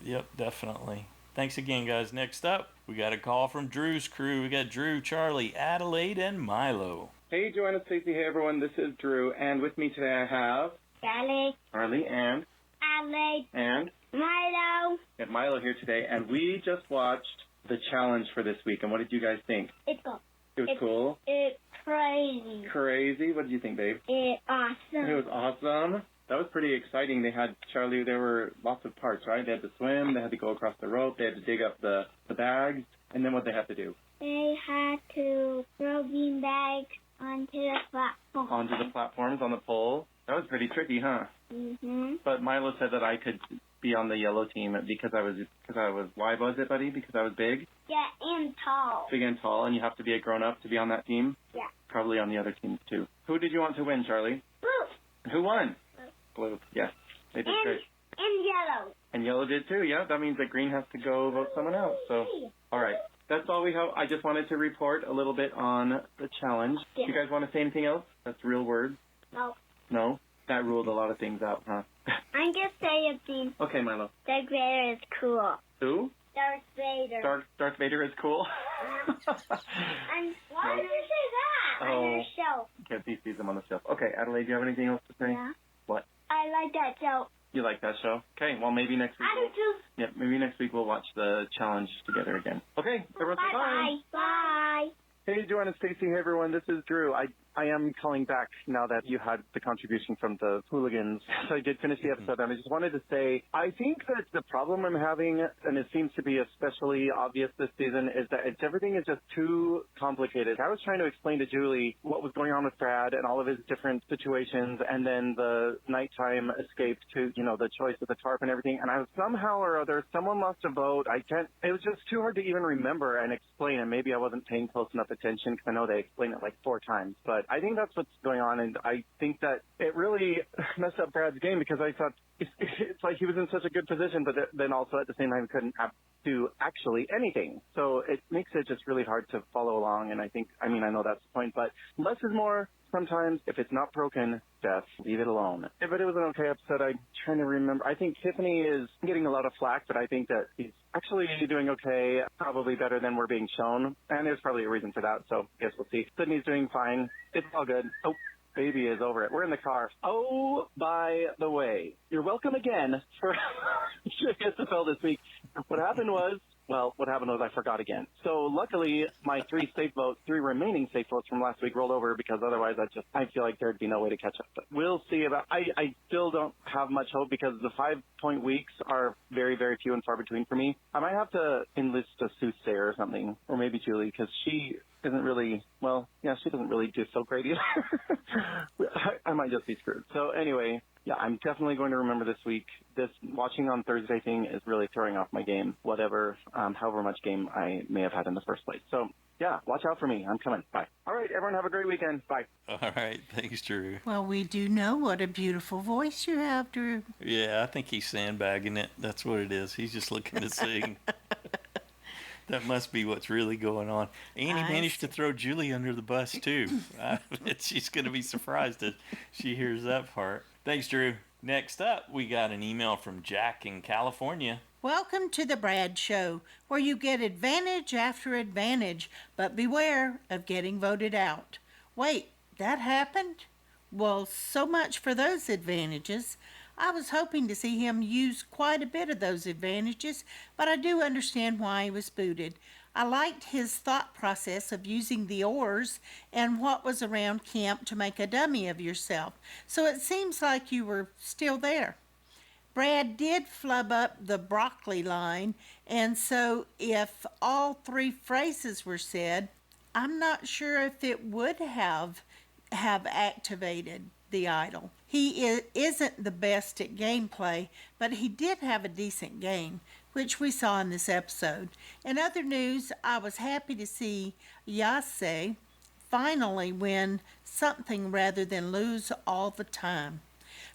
Yep, definitely. Thanks again, guys. Next up, we got a call from Drew's crew. We got Drew, Charlie, Adelaide, and Milo. Hey, Joanna, Stacey. Hey, everyone. This is Drew, and with me today I have Charlie, and Adelaide, and Milo. We have Milo here today, and we just watched the challenge for this week. And what did you guys think? It's cool. It was cool. It's crazy. Crazy. What did you think, babe? It's awesome. It was awesome. That was pretty exciting. They had, Charlie, there were lots of parts, right? They had to swim, they had to go across the rope, they had to dig up the bags, and then what they have to do? They had to throw bean bags onto the platform. Onto the platforms on the pole. That was pretty tricky, huh? Mm-hmm. But Milo said that I could be on the yellow team because I was, why was it, buddy? Because I was big? Yeah, and tall. Big and tall, and you have to be a grown-up to be on that team? Yeah. Probably on the other teams, too. Who did you want to win, Charlie? Blue. Who won? Blue. Yes. They did great. And yellow. And yellow did, too, yeah. That means that green has to go vote someone else. So, all right. That's all we have. I just wanted to report a little bit on the challenge. Yeah. You guys want to say anything else? That's real words. No. No? That ruled a lot of things out, huh? I'm going to say a thing. Okay, Milo. Darth Vader is cool. Who? Darth Vader. Darth Vader is cool? And why did you say that on your show? Because he sees them on the shelf. Okay, Adelaide, do you have anything else to say? Yeah. What? I like that show. You like that show? Okay, well, maybe next week. I do too. Yeah, maybe next week we'll watch the challenge together again. Okay, everyone say bye. Bye. Hey, Joanna, Stacey. Hey, everyone. This is Drew. I am calling back now that you had the contribution from the hooligans. So I did finish the episode, and I just wanted to say, I think that the problem I'm having, and it seems to be especially obvious this season, is that everything is just too complicated. I was trying to explain to Julie what was going on with Brad and all of his different situations, and then the nighttime escape to, the choice of the tarp and everything, and I was somehow or other, someone lost a vote. It was just too hard to even remember and explain, and maybe I wasn't paying close enough attention because I know they explained it like 4 times, but I think that's what's going on, and I think that it really messed up Brad's game because I thought it's like he was in such a good position, but then also at the same time he couldn't do actually anything. So it makes it just really hard to follow along, and I know that's the point, but less is more. Sometimes, if it's not broken, Beth, leave it alone. But it was an okay episode. I'm trying to remember. I think Tiffany is getting a lot of flack, but I think that he's actually doing okay, probably better than we're being shown. And there's probably a reason for that, so I guess we'll see. Sydney's doing fine. It's all good. Oh, baby is over it. We're in the car. Oh, by the way, you're welcome again for SFL this week. What happened was I forgot again. So luckily, my 3 remaining safe votes from last week rolled over because otherwise I feel like there'd be no way to catch up. But we'll see I still don't have much hope because the 5-point weeks are very, very few and far between for me. I might have to enlist a soothsayer or something, or maybe Julie, because she isn't really, she doesn't really do so great either. I might just be screwed. So anyway, yeah, I'm definitely going to remember this week. This watching on Thursday thing is really throwing off my game, however much game I may have had in the first place. So, yeah, watch out for me. I'm coming. Bye. All right, everyone have a great weekend. Bye. All right, thanks, Drew. Well, we do know what a beautiful voice you have, Drew. Yeah, I think he's sandbagging it. That's what it is. He's just looking to sing. That must be what's really going on. And he managed to throw Julie under the bus, too. She's going to be surprised if she hears that part. Thanks, Drew. Next up, we got an email from Jack in California. Welcome to the Brad Show, where you get advantage after advantage, but beware of getting voted out. Wait, that happened? Well, so much for those advantages. I was hoping to see him use quite a bit of those advantages, but I do understand why he was booted. I liked his thought process of using the oars and what was around camp to make a dummy of yourself, so it seems like you were still there. Brad did flub up the broccoli line, and so if all 3 phrases were said, I'm not sure if it would have activated the idol. He isn't the best at gameplay, but he did have a decent game, which we saw in this episode. In other news, I was happy to see Yase finally win something rather than lose all the time.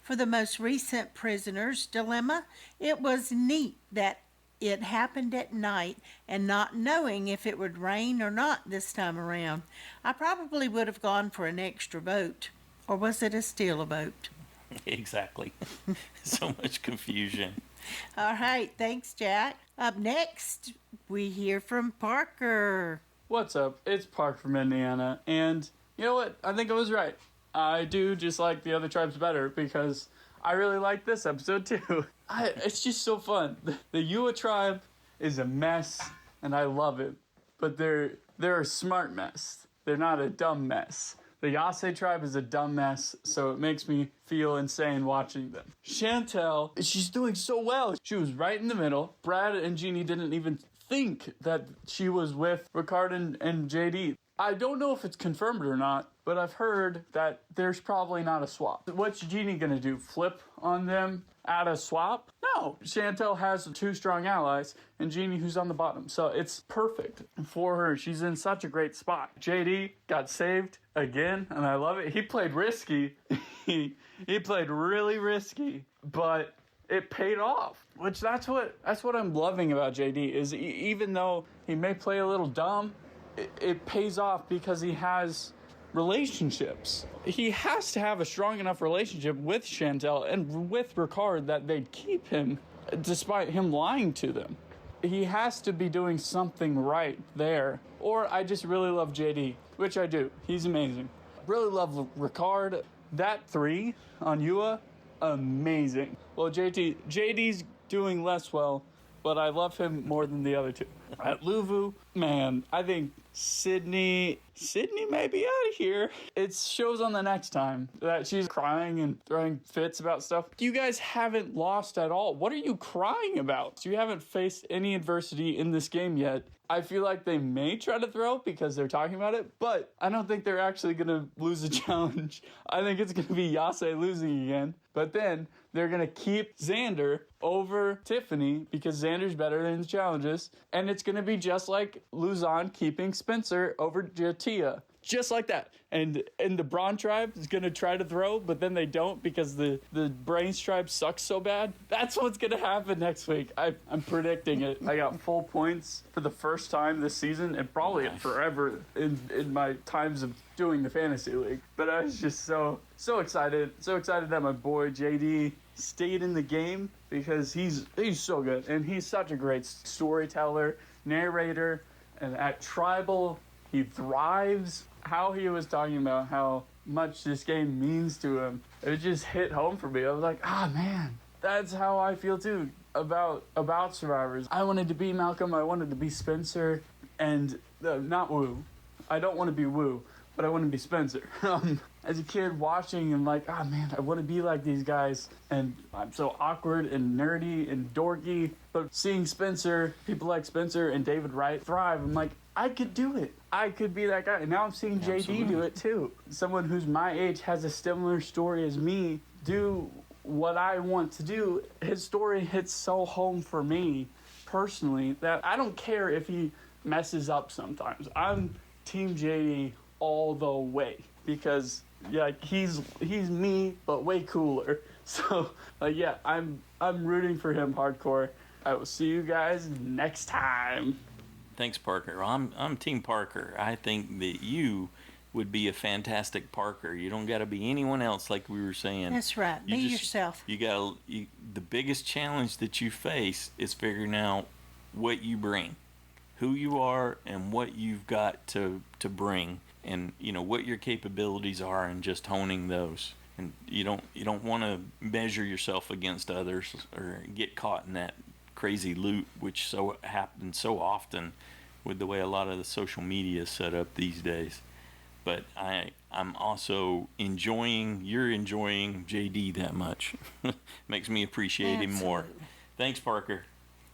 For the most recent prisoner's dilemma, it was neat that it happened at night and not knowing if it would rain or not this time around. I probably would have gone for an extra vote. Or was it a steal a vote? Exactly. So much confusion. All right, thanks, Jack. Up next, we hear from Parker. What's up? It's Park from Indiana, and you know what? I think I was right. I do just like the other tribes better because I really like this episode too. It's just so fun. The Yua tribe is a mess, and I love it. But they're a smart mess. They're not a dumb mess. The Yase tribe is a dumb mess, so it makes me feel insane watching them. Chantel, she's doing so well. She was right in the middle. Brad and Jeannie didn't even think that she was with Ricard and JD. I don't know if it's confirmed or not, but I've heard that there's probably not a swap. What's Jeannie gonna do? Flip on them at a swap? No. Chantel has 2 strong allies, and Jeannie who's on the bottom. So it's perfect for her. She's in such a great spot. JD got saved again, and I love it. He played risky. he played really risky, but it paid off. Which that's what I'm loving about JD is even though he may play a little dumb, it pays off because he has relationships. He has to have a strong enough relationship with Chantel and with Ricard that they'd keep him despite him lying to them. He has to be doing something right there. Or I just really love JD, which I do. He's amazing. Really love Ricard. That 3 on Yua, amazing. Well, JD's doing less well, but I love him more than the other 2. At Luvu, man, I think Sydney may be out of here. It shows on the next time that she's crying and throwing fits about stuff. You guys haven't lost at all. What are you crying about? You haven't faced any adversity in this game yet. I feel like they may try to throw because they're talking about it, but I don't think they're actually going to lose a challenge. I think it's going to be Yase losing again. But then they're going to keep Xander over Tiffany because Xander's better than the challenges. And it's going to be just like Luzon keeping Spencer over Jatia. Just like that. And the Braun tribe is going to try to throw, but then they don't because the Brains tribe sucks so bad. That's what's going to happen next week. I'm predicting it. I got full points for the first time this season and probably forever in my times of doing the fantasy league. But I was just so excited. So excited that my boy JD stayed in the game because he's so good. And he's such a great storyteller, narrator, and at Tribal, he thrives. How he was talking about how much this game means to him, it just hit home for me. I was like, man, that's how I feel too about Survivors. I wanted to be Malcolm, I wanted to be Spencer, and not Woo. I don't want to be Woo, but I want to be Spencer. As a kid watching and like, man, I want to be like these guys, and I'm so awkward and nerdy and dorky, but seeing Spencer, people like Spencer and David Wright thrive, I'm like, I could do it. I could be that guy. And now I'm seeing JD do it too. Someone who's my age has a similar story as me do what I want to do. His story hits so home for me personally that I don't care if he messes up sometimes. I'm Team JD all the way because he's me but way cooler. So I'm rooting for him hardcore. I will see you guys next time. Thanks, Parker. I'm Team Parker. I think that you would be a fantastic Parker. You don't got to be anyone else, like we were saying. That's right. Be yourself. The biggest challenge that you face is figuring out what you bring, who you are, and what you've got to bring, and what your capabilities are, and just honing those. And you don't want to measure yourself against others or get caught in that crazy loop, which so happens so often with the way a lot of the social media is set up these days. but I'm also you're enjoying JD that much. Makes me appreciate him more. Thanks, Parker.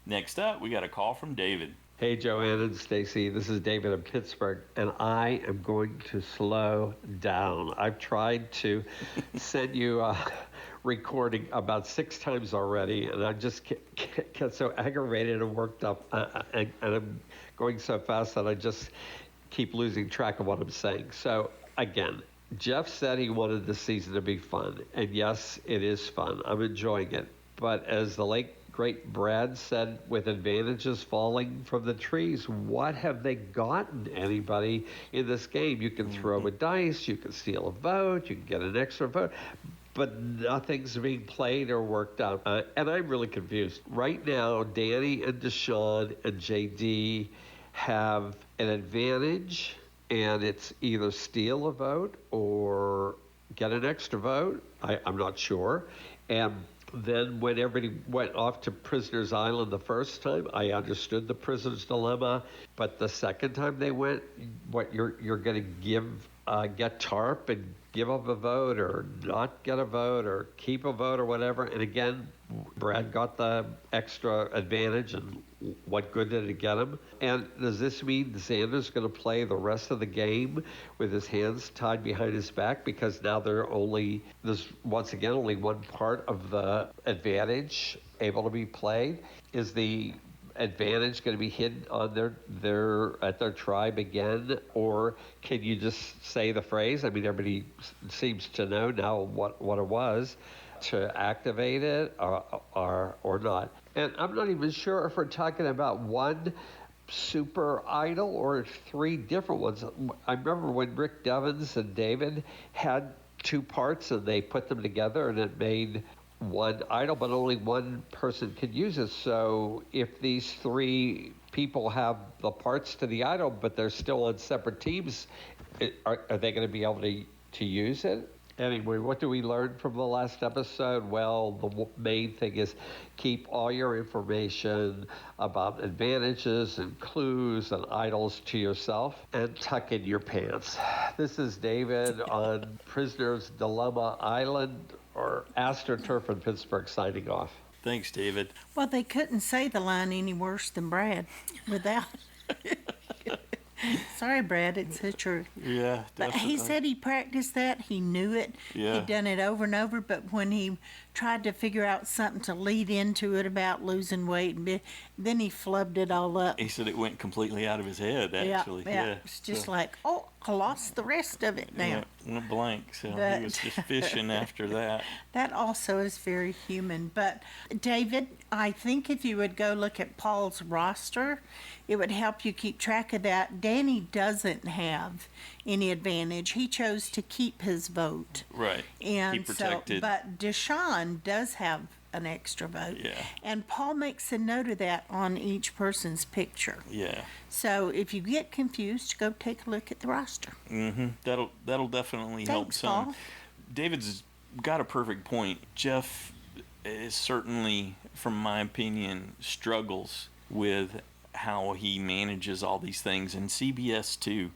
Next up, we got a call from David. Hey, Joanne and Stacy. This is David in Pittsburgh, and I am going to slow down. I've tried to send you a recording about 6 times already, and I just get so aggravated and worked up, and I'm going so fast that I just keep losing track of what I'm saying. So, again, Jeff said he wanted the season to be fun, and yes, it is fun. I'm enjoying it. But as the late great Brad said, with advantages falling from the trees, what have they gotten anybody in this game? You can throw a dice, you can steal a vote, you can get an extra vote, but nothing's being played or worked out. And I'm really confused. Right now, Danny and Deshaun and JD have an advantage, and it's either steal a vote or get an extra vote. I'm not sure. And then when everybody went off to Prisoner's Island the first time, I understood the prisoner's dilemma. But the second time they went, what you're going to get TARP and give up a vote or not get a vote or keep a vote or whatever. And again, Brad got the extra advantage, and what good did it get him? And does this mean Xander's going to play the rest of the game with his hands tied behind his back because now there's once again only one part of the advantage able to be played? Is the advantage going to be hidden on their tribe again, or can you just say the phrase? I mean, everybody seems to know now what it was to activate it or not. And I'm not even sure if we're talking about one super idol or 3 different ones. I remember when Rick Devens and David had 2 parts and they put them together and it made one idol, but only one person could use it. So if these 3 people have the parts to the idol, but they're still on separate teams, are they going to be able to use it? Anyway, what do we learn from the last episode? Well, the main thing is keep all your information about advantages and clues and idols to yourself and tuck in your pants. This is David on Prisoner's Dilemma Island, or AstroTurf in Pittsburgh, signing off. Thanks, David. Well, they couldn't say the line any worse than Brad without. Sorry, Brad, it's the truth. Yeah, definitely. But he said he practiced that. He knew it. Yeah. He'd done it over and over. But when he tried to figure out something to lead into it about losing weight, then he flubbed it all up. He said it went completely out of his head, actually. Yeah. It's just like, I lost the rest of it now. Yeah, went blank. So But- he was just fishing after that. That also is very human. But, David, I think if you would go look at Paul's roster, it would help you keep track of that. Danny doesn't have any advantage. He chose to keep his vote. Right. And he protected. but Deshaun does have an extra vote. Yeah. And Paul makes a note of that on each person's picture. Yeah. So if you get confused, go take a look at the roster. Mm-hmm. That'll definitely help Thanks, some. Paul. David's got a perfect point. Jeff is certainly, from my opinion, struggles with how he manages all these things, and CBS too,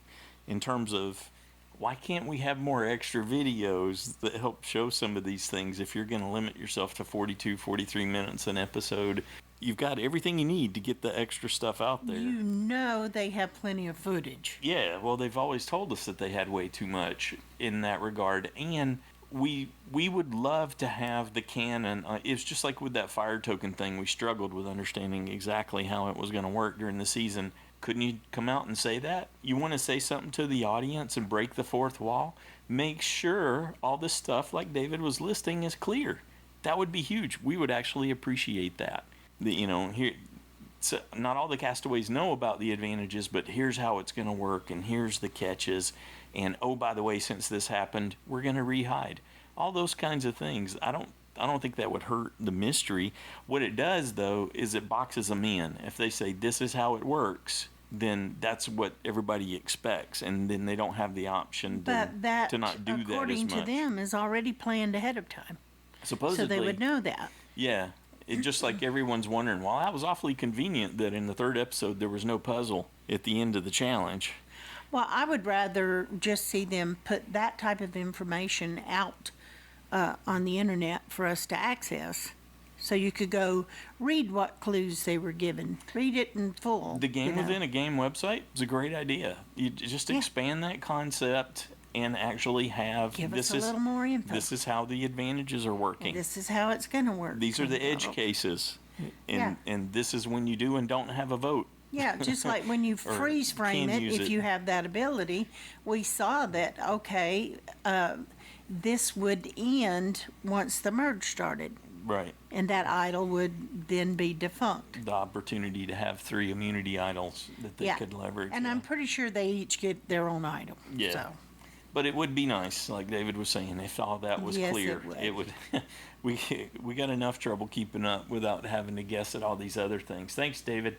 in terms of why can't we have more extra videos that help show some of these things? If you're going to limit yourself to 42, 43 minutes an episode, you've got everything you need to get the extra stuff out there. You know they have plenty of footage. Yeah, well, they've always told us that they had way too much in that regard, and we would love to have the canon. It's just like with that fire token thing, we struggled with understanding exactly how it was going to work during the season. Couldn't you come out and say that? You want to say something to the audience and break the fourth wall? Make sure all this stuff, like David was listing, is clear. That would be huge. We would actually appreciate that. Here, so not all the castaways know about the advantages, but here's how it's going to work, and here's the catches. And oh, by the way, since this happened, we're going to rehide. All those kinds of things. I don't think that would hurt the mystery. What it does, though, is it boxes them in. If they say this is how it works, then that's what everybody expects, and then they don't have the option to not do that as much. According to them, is already planned ahead of time. Supposedly. So they would know that. Yeah. It just like everyone's wondering, well, that was awfully convenient that in the 3rd episode there was no puzzle at the end of the challenge. Well, I would rather just see them put that type of information out on the internet for us to access. So you could go read what clues they were given. Read it in full. The game within a game website is a great idea. You just expand that concept and actually have Give us a little more info. This is how the advantages are working. And this is how it's going to work. These are the edge cases. And this is when you do and don't have a vote. Yeah, just like when you freeze frame it, if you have that ability, we saw that, okay, this would end once the merge started. Right. And that idol would then be defunct. The opportunity to have 3 immunity idols that they could leverage. And I'm pretty sure they each get their own idol. Yeah. So. But it would be nice, like David was saying, if all that was clear. It would. We got enough trouble keeping up without having to guess at all these other things. Thanks, David.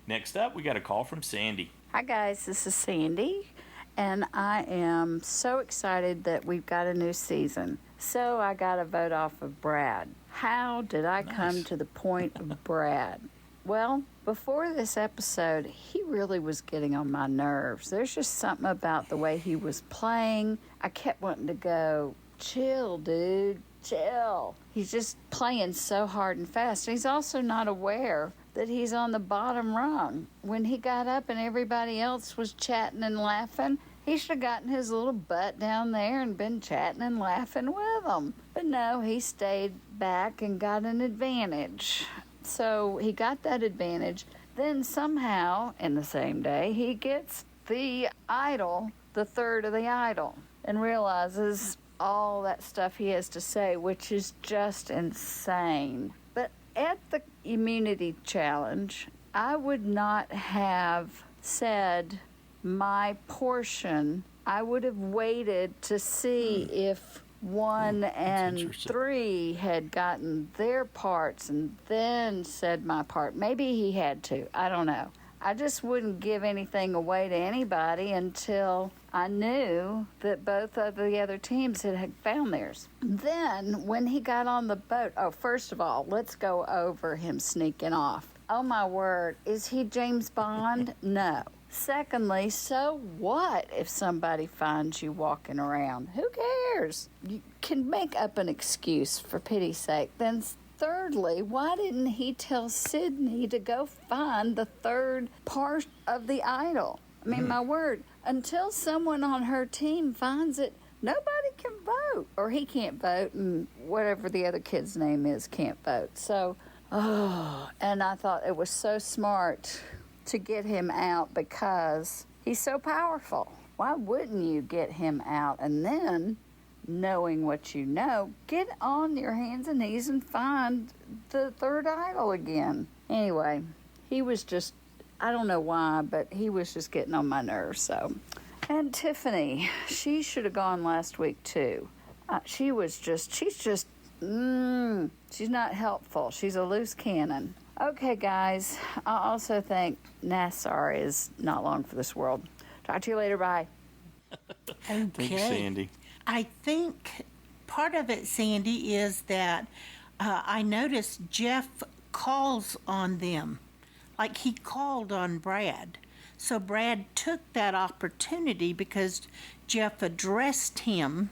Next up, we got a call from Sandi. Hi, guys. This is Sandi, and I am so excited that we've got a new season. So I got a vote off of Brad. How did I come to the point of Brad? Well, before this episode, he really was getting on my nerves. There's just something about the way he was playing. I kept wanting to go, chill, dude, chill. He's just playing so hard and fast. He's also not aware that he's on the bottom rung. When he got up and everybody else was chatting and laughing, he should have gotten his little butt down there and been chatting and laughing with them. But no, he stayed back and got an advantage. So he got that advantage. Then somehow, in the same day, he gets the idol, the third of the idol, and realizes all that stuff he has to say, which is just insane. But at the immunity challenge, I would not have said my portion. I would have waited to see if 1 and 3 had gotten their parts and then said my part. Maybe he had to. I don't know. I just wouldn't give anything away to anybody until I knew that both of the other teams had found theirs. Then, when he got on the boat, first of all, let's go over him sneaking off. Oh, my word. Is he James Bond? No. Secondly, so what if somebody finds you walking around? Who cares? You can make up an excuse, for pity's sake. Then thirdly, why didn't he tell Sydney to go find the third part of the idol? I mean, my word, until someone on her team finds it, nobody can vote. Or he can't vote, and whatever the other kid's name is can't vote. So, and I thought it was so smart to get him out because he's so powerful. Why wouldn't you get him out? And then, knowing what you know, get on your hands and knees and find the third idol again. Anyway, he was just, I don't know why, but he was just getting on my nerves. So, and Tiffany, she should have gone last week too. She's not helpful. She's a loose cannon. Okay, guys, I also think Nassar is not long for this world. Talk to you later. Bye. Okay. Thanks, Sandi. I think part of it, Sandi, is that I noticed Jeff calls on them. Like he called on Brad. So Brad took that opportunity because Jeff addressed him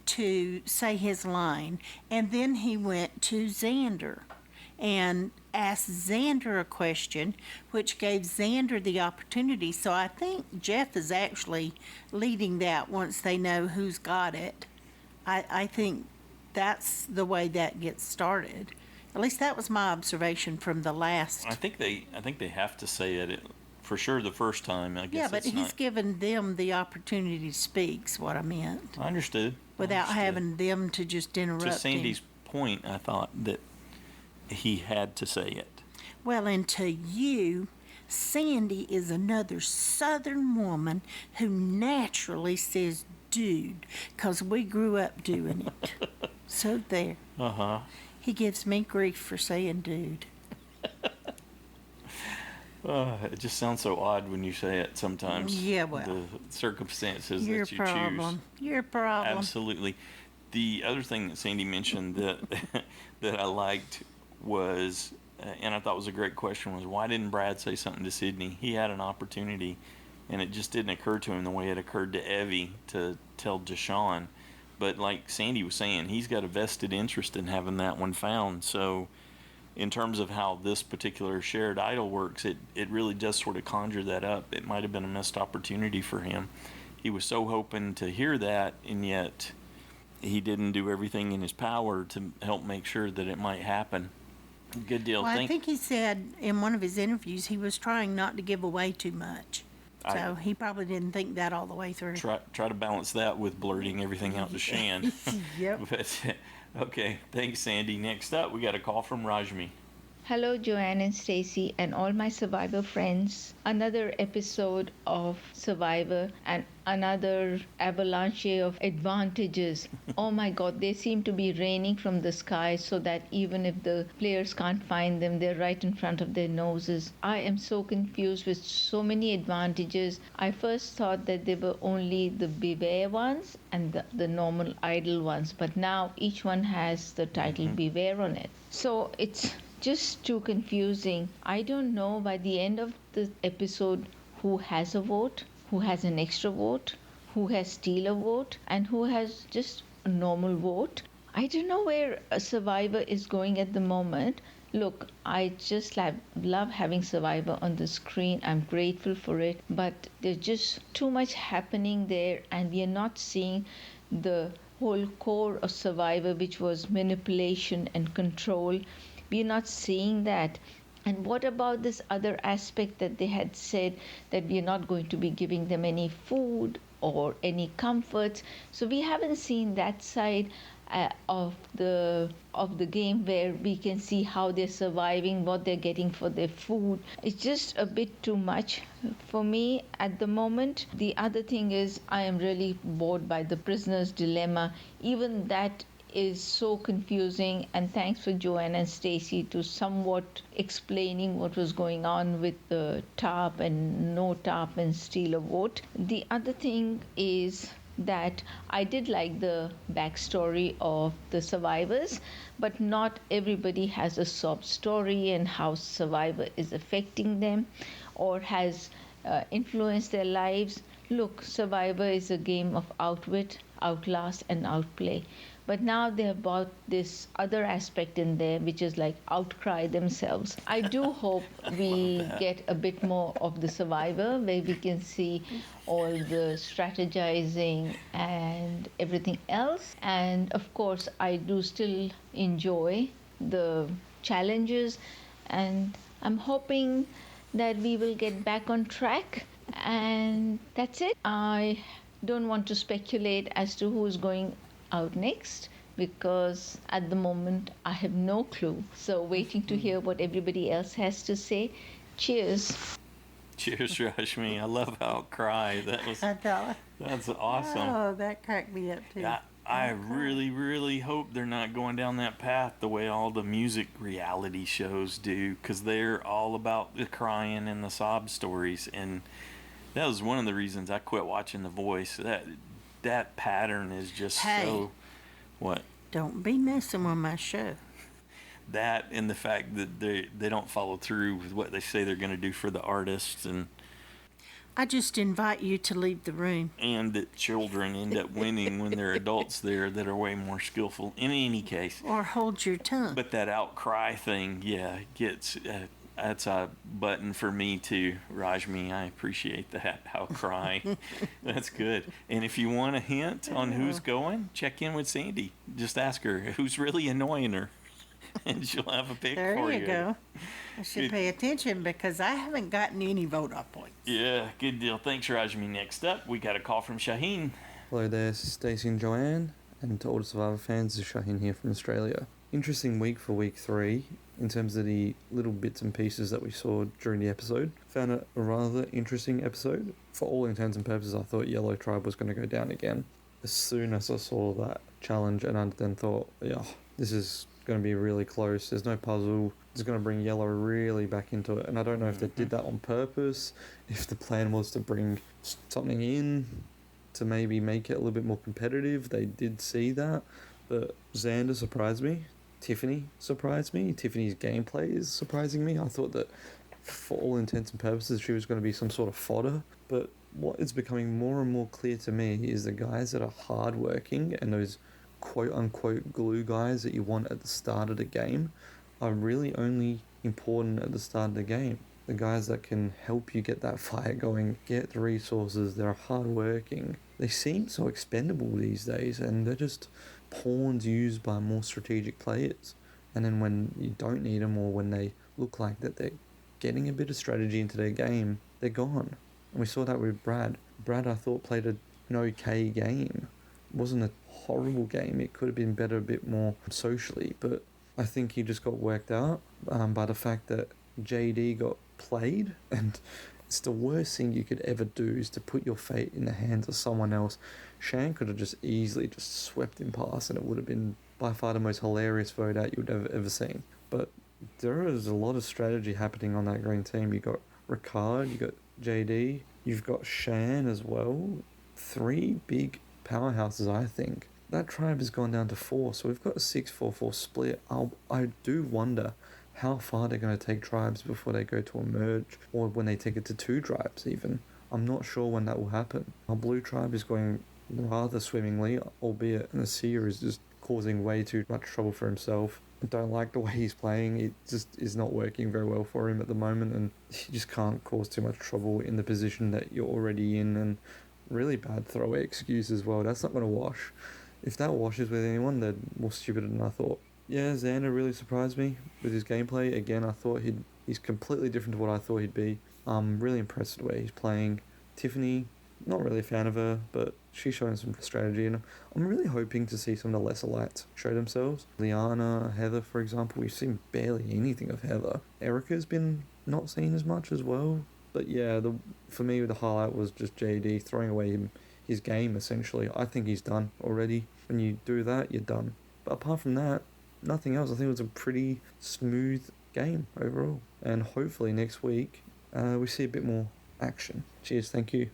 to say his line. And then he went to Xander and asked Xander a question, which gave Xander the opportunity. So I think Jeff is actually leading that once they know who's got it. I think that's the way that gets started. At least that was my observation from the last. I think they have to say it for sure the first time. I guess. Yeah, but he's given them the opportunity to speak, is what I meant. I understood. Without having them to just interrupt him. To Sandy's point, I thought that he had to say it. Well, and to you, Sandi is another Southern woman who naturally says dude, because we grew up doing it. So there. Uh-huh. He gives me grief for saying dude. It just sounds so odd when you say it sometimes. Yeah, well. The circumstances Your that you problem. choose. Your problem. Absolutely. The other thing that Sandi mentioned that that I liked was, and I thought was a great question, was why didn't Brad say something to Sydney? He had an opportunity and it just didn't occur to him the way it occurred to Evie to tell Deshawn. But like Sandi was saying, he's got a vested interest in having that one found. So in terms of how this particular shared idol works, it really does sort of conjure that up. It might have been a missed opportunity for him. He was so hoping to hear that, and yet he didn't do everything in his power to help make sure that it might happen. Good deal. Well, I think he said in one of his interviews he was trying not to give away too much. So he probably didn't think that all the way through. Try to balance that with blurting everything out to Shan. Yep. But, okay, thanks, Sandi. Next up, we got a call from Rashmi. Hello, Joanne and Stacy and all my Survivor friends. Another episode of Survivor and another avalanche of advantages. Oh my God, they seem to be raining from the sky so that even if the players can't find them, they're right in front of their noses. I am so confused with so many advantages. I first thought that they were only the Beware ones and the normal idol ones, but now each one has the title Beware on it. So it's just too confusing. I don't know by the end of the episode who has a vote, who has an extra vote, who has steal a vote, and who has just a normal vote. I don't know where a Survivor is going at the moment. Look, I just love having Survivor on the screen. I'm grateful for it, but there's just too much happening there, and we are not seeing the whole core of Survivor, which was manipulation and control. We're not seeing that. And what about this other aspect that they had said that we're not going to be giving them any food or any comforts? So we haven't seen that side of the game where we can see how they're surviving, what they're getting for their food. It's just a bit too much for me at the moment. The other thing is I am really bored by the prisoner's dilemma. Even that is so confusing, and thanks for Joanne and Stacy to somewhat explaining what was going on with the tarp and no tarp and steal a vote. The other thing is that I did like the backstory of the survivors, but not everybody has a sob story and how Survivor is affecting them or has influenced their lives. Look, Survivor is a game of outwit, outlast, and outplay. But now they have brought this other aspect in there, which is like outcry themselves. I do hope we get a bit more of the Survivor, where we can see all the strategizing and everything else. And of course, I do still enjoy the challenges, and I'm hoping that we will get back on track. And that's it. I don't want to speculate as to who's going out next, because at the moment I have no clue. So waiting to hear what everybody else has to say. Cheers. Cheers, Rashmi. I love how it cried. That's awesome. Oh, that cracked me up too. I really, really hope they're not going down that path the way all the music reality shows do, because they're all about the crying and the sob stories. And that was one of the reasons I quit watching The Voice. That pattern is just so... What? Don't be messing with my show. That and the fact that they don't follow through with what they say they're going to do for the artists, and I just invite you to leave the room. And that children end up winning when they're adults there that are way more skillful in any case. Or hold your tongue. But that outcry thing, gets... that's a button for me too, Rashmi. I appreciate that outcry. That's good. And if you want a hint on who's going, check in with Sandi. Just ask her who's really annoying her, and she'll have a pick for you. There you go. I should pay attention because I haven't gotten any vote up points. Yeah, good deal. Thanks, Rashmi. Next up, we got a call from Shahin. Hello there, Stacey and Joanne, and to all the Survivor fans, this is Shahin here from Australia. Interesting week for week 3. In terms of the little bits and pieces that we saw during the episode. Found it a rather interesting episode. For all intents and purposes, I thought Yellow Tribe was going to go down again. As soon as I saw that challenge, and I then thought, this is going to be really close. There's no puzzle. It's going to bring Yellow really back into it. And I don't know if they did that on purpose, if the plan was to bring something in to maybe make it a little bit more competitive. They did see that. But Xander surprised me. Tiffany surprised me. Tiffany's gameplay is surprising me. I thought that for all intents and purposes she was going to be some sort of fodder, but what is becoming more and more clear to me is the guys that are hardworking and those quote-unquote glue guys that you want at the start of the game are really only important at the start of the game. The guys that can help you get that fire going, get the resources, they're hardworking. They seem so expendable these days, and they're just pawns used by more strategic players. And then when you don't need them, or when they look like that they're getting a bit of strategy into their game, they're gone. And we saw that with Brad. Brad, I thought, played an okay game. It wasn't a horrible game. It could have been better a bit more socially, but I think he just got worked out by the fact that JD got played, and it's the worst thing you could ever do is to put your fate in the hands of someone else. Shan could have just easily just swept him past, and it would have been by far the most hilarious vote out you would have ever seen. But there is a lot of strategy happening on that green team. You got Ricard, you got JD, you've got Shan as well. 3 big powerhouses, I think. That tribe has gone down to 4, so we've got a 6-4-4 split. I do wonder how far they're going to take tribes before they go to a merge, or when they take it to 2 tribes even. I'm not sure when that will happen. Our blue tribe is going rather swimmingly, albeit Nasir is just causing way too much trouble for himself. I don't like the way he's playing. It just is not working very well for him at the moment, and he just can't cause too much trouble in the position that you're already in. And really bad throwaway excuse as well. That's not going to wash. If that washes with anyone, they're more stupid than I thought. Yeah, Xander really surprised me with his gameplay. Again, I thought he's completely different to what I thought he'd be. I'm really impressed with the way he's playing. Tiffany, not really a fan of her, but she's showing some strategy, and I'm really hoping to see some of the lesser lights show themselves. Liana, Heather, for example, we've seen barely anything of Heather. Erica's been not seen as much as well. But yeah, for me, the highlight was just JD throwing away his game, essentially. I think he's done already. When you do that, you're done. But apart from that, nothing else. I think it was a pretty smooth game overall. And hopefully next week, we see a bit more action. Cheers, thank you.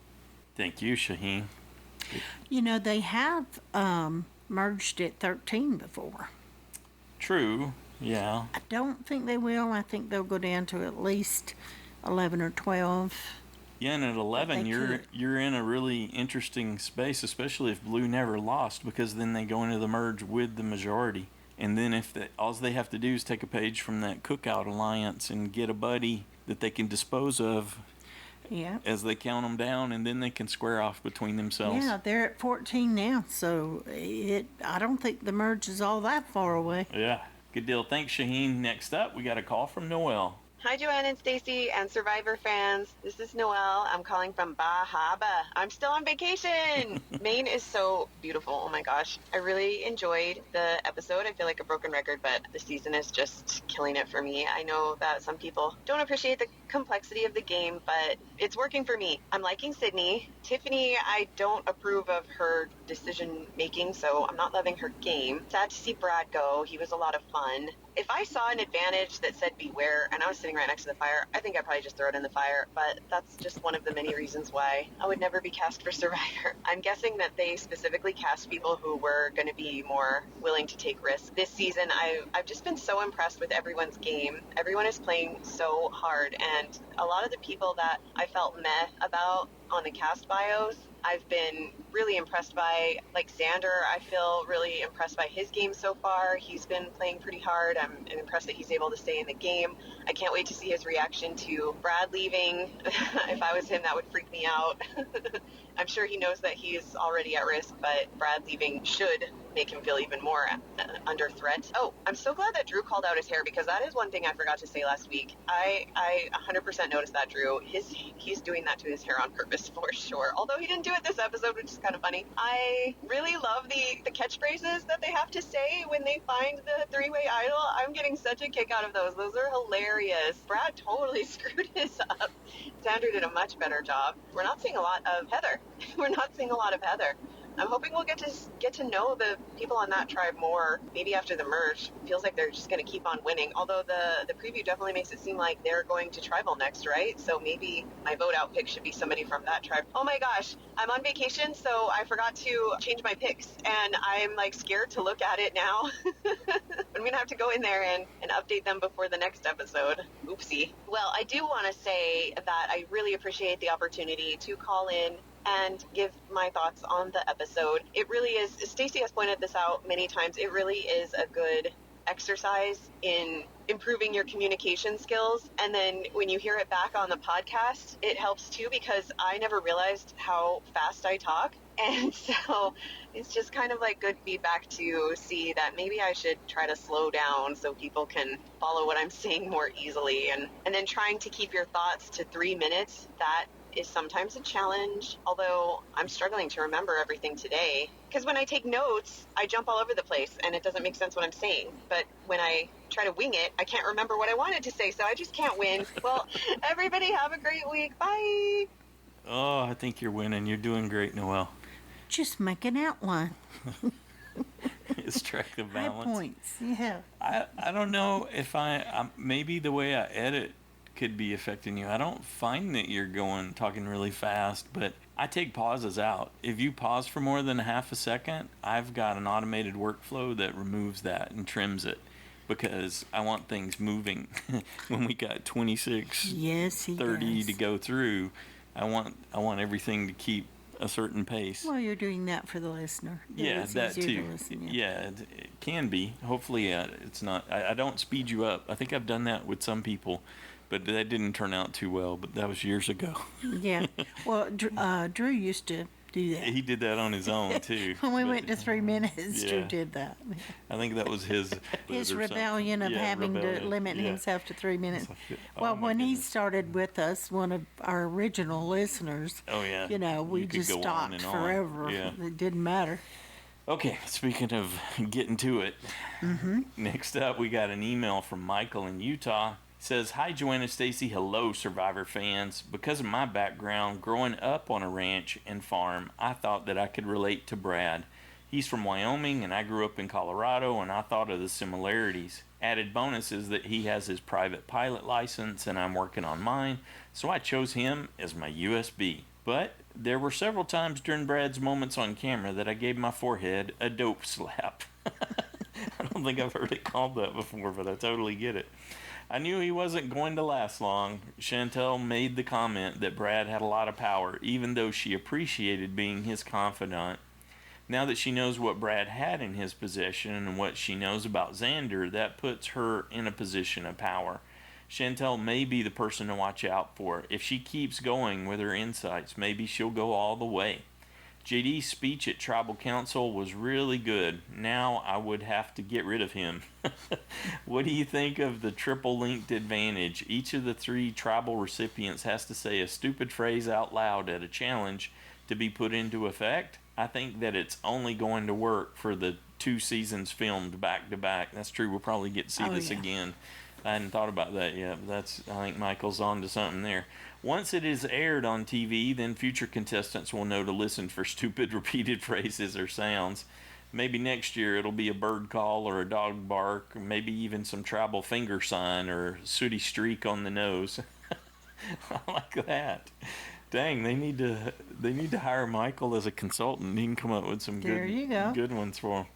Thank you, Shaheen. You know, they have merged at 13 before. True, yeah. I don't think they will. I think they'll go down to at least 11 or 12. Yeah, and at 11, you're in a really interesting space, especially if Blue never lost, because then they go into the merge with the majority. And then all they have to do is take a page from that Cookout Alliance and get a buddy that they can dispose of as they count them down, and then they can square off between themselves. Yeah, they're at 14 now, so I don't think the merge is all that far away. Yeah, good deal. Thanks, Shaheen. Next up, we got a call from Noelle. Hi, Joanne and Stacy and Survivor fans. This is Noelle. I'm calling from Bahaba. I'm still on vacation. Maine is so beautiful. Oh my gosh. I really enjoyed the episode. I feel like a broken record, but the season is just killing it for me. I know that some people don't appreciate the complexity of the game, but it's working for me. I'm liking Sydney. Tiffany, I don't approve of her decision making, so I'm not loving her game. Sad to see Brad go. He was a lot of fun. If I saw an advantage that said beware and I was sitting right next to the fire, I think I'd probably just throw it in the fire, but that's just one of the many reasons why I would never be cast for Survivor. I'm guessing that they specifically cast people who were going to be more willing to take risks. This season, I've just been so impressed with everyone's game. Everyone is playing so hard, and a lot of the people that I felt meh about on the cast bios, I've been really impressed by. Like Xander, I feel really impressed by his game so far. He's been playing pretty hard. I'm impressed that he's able to stay in the game. I can't wait to see his reaction to Brad leaving. If I was him, that would freak me out. I'm sure he knows that he is already at risk, but Brad leaving should make him feel even more under threat. Oh, I'm so glad that Drew called out his hair, because that is one thing I forgot to say last week. I 100% noticed that, Drew. He's doing that to his hair on purpose for sure. Although he didn't do it this episode, which is kind of funny. I really love the catchphrases that they have to say when they find the three-way idol. I'm getting such a kick out of those. Those are hilarious. Brad totally screwed his up. Xander did a much better job. We're not seeing a lot of Heather. I'm hoping we'll get to know the people on that tribe more, maybe after the merge. Feels like they're just going to keep on winning, although the preview definitely makes it seem like they're going to tribal next, right? So maybe my vote out pick should be somebody from that tribe. Oh my gosh, I'm on vacation, so I forgot to change my picks, and I'm like scared to look at it now. I'm going to have to go in there and update them before the next episode. Oopsie. Well, I do want to say that I really appreciate the opportunity to call in and give my thoughts on the episode. It really is, Stacey has pointed this out many times, it really is a good exercise in improving your communication skills. And then when you hear it back on the podcast, it helps too, because I never realized how fast I talk. And so it's just kind of like good feedback to see that maybe I should try to slow down so people can follow what I'm saying more easily. And then trying to keep your thoughts to 3 minutes, that is sometimes a challenge, although I'm struggling to remember everything today. Because when I take notes, I jump all over the place and it doesn't make sense what I'm saying. But when I try to wing it, I can't remember what I wanted to say, so I just can't win. Well, everybody have a great week. Bye! Oh, I think you're winning. You're doing great, Noelle. Just make an outline. Strike the balance. High points, yeah. I don't know if maybe the way I edit could be affecting you. I don't find that you're talking really fast, but I take pauses out. If you pause for more than a half a second, I've got an automated workflow that removes that and trims it, because I want things moving. When we got 26, 30 to go through, I want everything to keep a certain pace. Well, you're doing that for the listener. Yeah, that too. Yeah, it can be. Hopefully it's not. I don't speed you up. I think I've done that with some people, but that didn't turn out too well. But that was years ago. Yeah. Well, Drew used to do that. He did that on his own too. When we went to 3 minutes, Drew did that. I think that was his rebellion of having to limit himself to 3 minutes. Well, when he started with us, one of our original listeners, we just talked forever. Yeah. It didn't matter. Okay, speaking of getting to it, next up we got an email from Michael in Utah. Says, "Hi, Joanna, Stacey. Hello, Survivor fans. Because of my background growing up on a ranch and farm, I thought that I could relate to Brad. He's from Wyoming, and I grew up in Colorado, and I thought of the similarities. Added bonus is that he has his private pilot license, and I'm working on mine, so I chose him as my USB. But there were several times during Brad's moments on camera that I gave my forehead a dope slap." I don't think I've heard it called that before, but I totally get it. "I knew he wasn't going to last long. Chantel made the comment that Brad had a lot of power, even though she appreciated being his confidant. Now that she knows what Brad had in his possession and what she knows about Xander, that puts her in a position of power. Chantel may be the person to watch out for. If she keeps going with her insights, maybe she'll go all the way. JD's speech at Tribal Council was really good. Now I would have to get rid of him. What do you think of the triple linked advantage? Each of the 3 tribal recipients has to say a stupid phrase out loud at a challenge to be put into effect. I think that it's only going to work for the 2 seasons filmed back to back." That's true. We'll probably get to see this again. I hadn't thought about that yet, but I think Michael's on to something there. "Once it is aired on TV, then future contestants will know to listen for stupid repeated phrases or sounds. Maybe next year it'll be a bird call or a dog bark, or maybe even some tribal finger sign or sooty streak on the nose." I like that. Dang, they need to hire Michael as a consultant. He can come up with some good ones for him.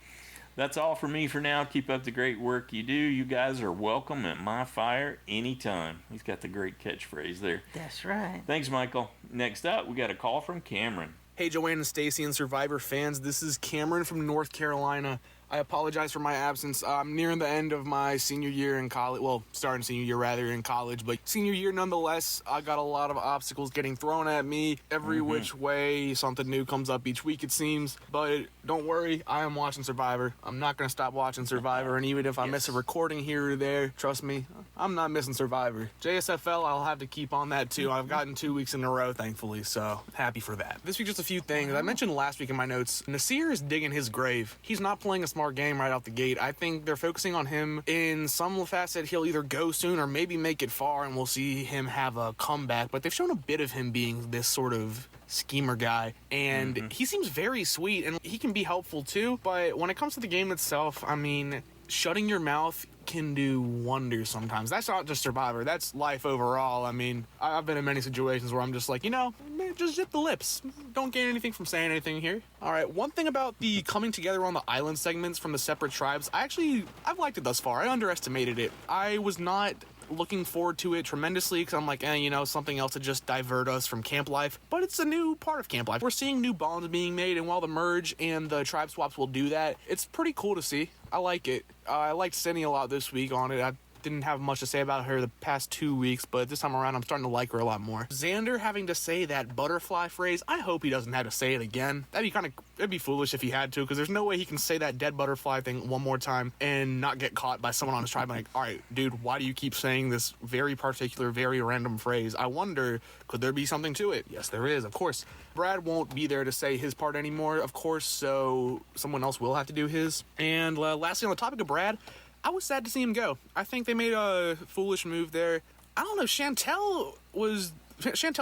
"That's all for me for now. Keep up the great work you do. You guys are welcome at my fire anytime." He's got the great catchphrase there. That's right. Thanks, Michael. Next up, we got a call from Cameron. "Hey, Joanne and Stacey and Survivor fans. This is Cameron from North Carolina. I apologize for my absence. I'm nearing the end of my senior year in college. Well, starting senior year rather in college, but senior year nonetheless. I got a lot of obstacles getting thrown at me every which way. Something new comes up each week, it seems. But don't worry, I am watching Survivor. I'm not going to stop watching Survivor, and even if I miss a recording here or there, trust me, I'm not missing Survivor. JSFL, I'll have to keep on that too. I've gotten 2 weeks in a row, thankfully, so happy for that. This week, just a few things. I mentioned last week in my notes, Nasir is digging his grave. He's not playing a small smart game right out the gate. I think they're focusing on him in some facet. He'll either go soon or maybe make it far, and we'll see him have a comeback. But they've shown a bit of him being this sort of schemer guy, and he seems very sweet, and he can be helpful too. But when it comes to the game itself, I mean, shutting your mouth can do wonders sometimes. That's not just Survivor, that's life overall. I mean, I've been in many situations where I'm just like, just zip the lips. Don't gain anything from saying anything here. All right, one thing about the coming together on the island segments from the separate tribes, I've liked it thus far. I underestimated it. I was not looking forward to it tremendously because I'm like, something else to just divert us from camp life. But it's a new part of camp life. We're seeing new bonds being made, and while the merge and the tribe swaps will do that, it's pretty cool to see. I like it. I liked Sandi a lot this week on it. I didn't have much to say about her the past 2 weeks, but this time around I'm starting to like her a lot more. Xander having to say that butterfly phrase, I hope he doesn't have to say it again. It'd be foolish if he had to, because there's no way he can say that dead butterfly thing one more time and not get caught by someone on his tribe. Like, all right, dude, why do you keep saying this very particular, very random phrase? I wonder, could there be something to it? Yes, there is, of course. Brad won't be there to say his part anymore, of course, so someone else will have to do his. And lastly, on the topic of Brad, I was sad to see him go. I think they made a foolish move there. I don't know, Chantel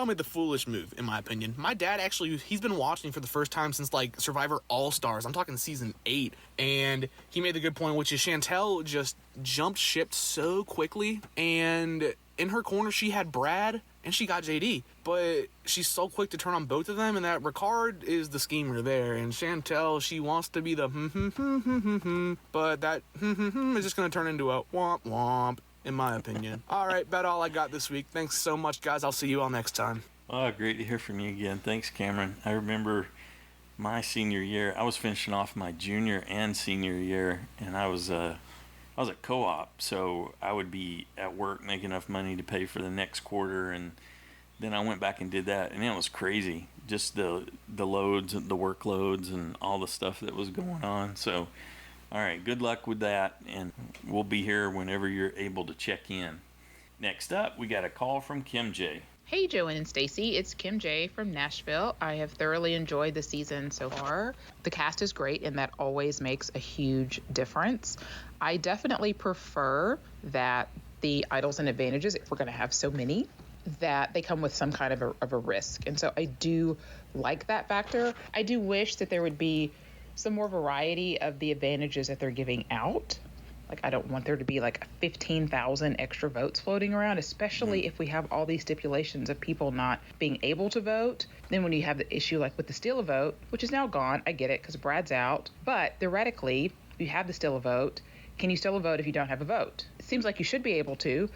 made the foolish move, in my opinion. My dad he's been watching for the first time since, Survivor All-Stars. I'm talking season 8. And he made the good point, which is Chantel just jumped ship so quickly. And in her corner, she had Brad, and she got JD. But she's so quick to turn on both of them, and that Ricard is the schemer there. And Chantel, she wants to be the but that is just going to turn into a womp womp, in my opinion. All right, about all I got this week. Thanks so much, guys. I'll see you all next time. Oh, great to hear from you again. Thanks, Cameron. I remember my senior year. I was finishing off my junior and senior year, and I was at co-op, so I would be at work making enough money to pay for the next quarter, and then I went back and did that, and it was crazy. Just the loads, the workloads, and all the stuff that was going on. So, all right, good luck with that, and we'll be here whenever you're able to check in. Next up, we got a call from KimJ. Hey, Joanne and Stacy, it's KimJ from Nashville. I have thoroughly enjoyed the season so far. The cast is great, and that always makes a huge difference. I definitely prefer that the idols and advantages, if we're going to have so many, that they come with some kind of a risk. And so I do like that factor. I do wish that there would be some more variety of the advantages that they're giving out. I don't want there to be 15,000 extra votes floating around, especially if we have all these stipulations of people not being able to vote. Then when you have the issue with the steal a vote, which is now gone, I get it because Brad's out. But theoretically, if you have the steal a vote, can you steal a vote if you don't have a vote? It seems like you should be able to,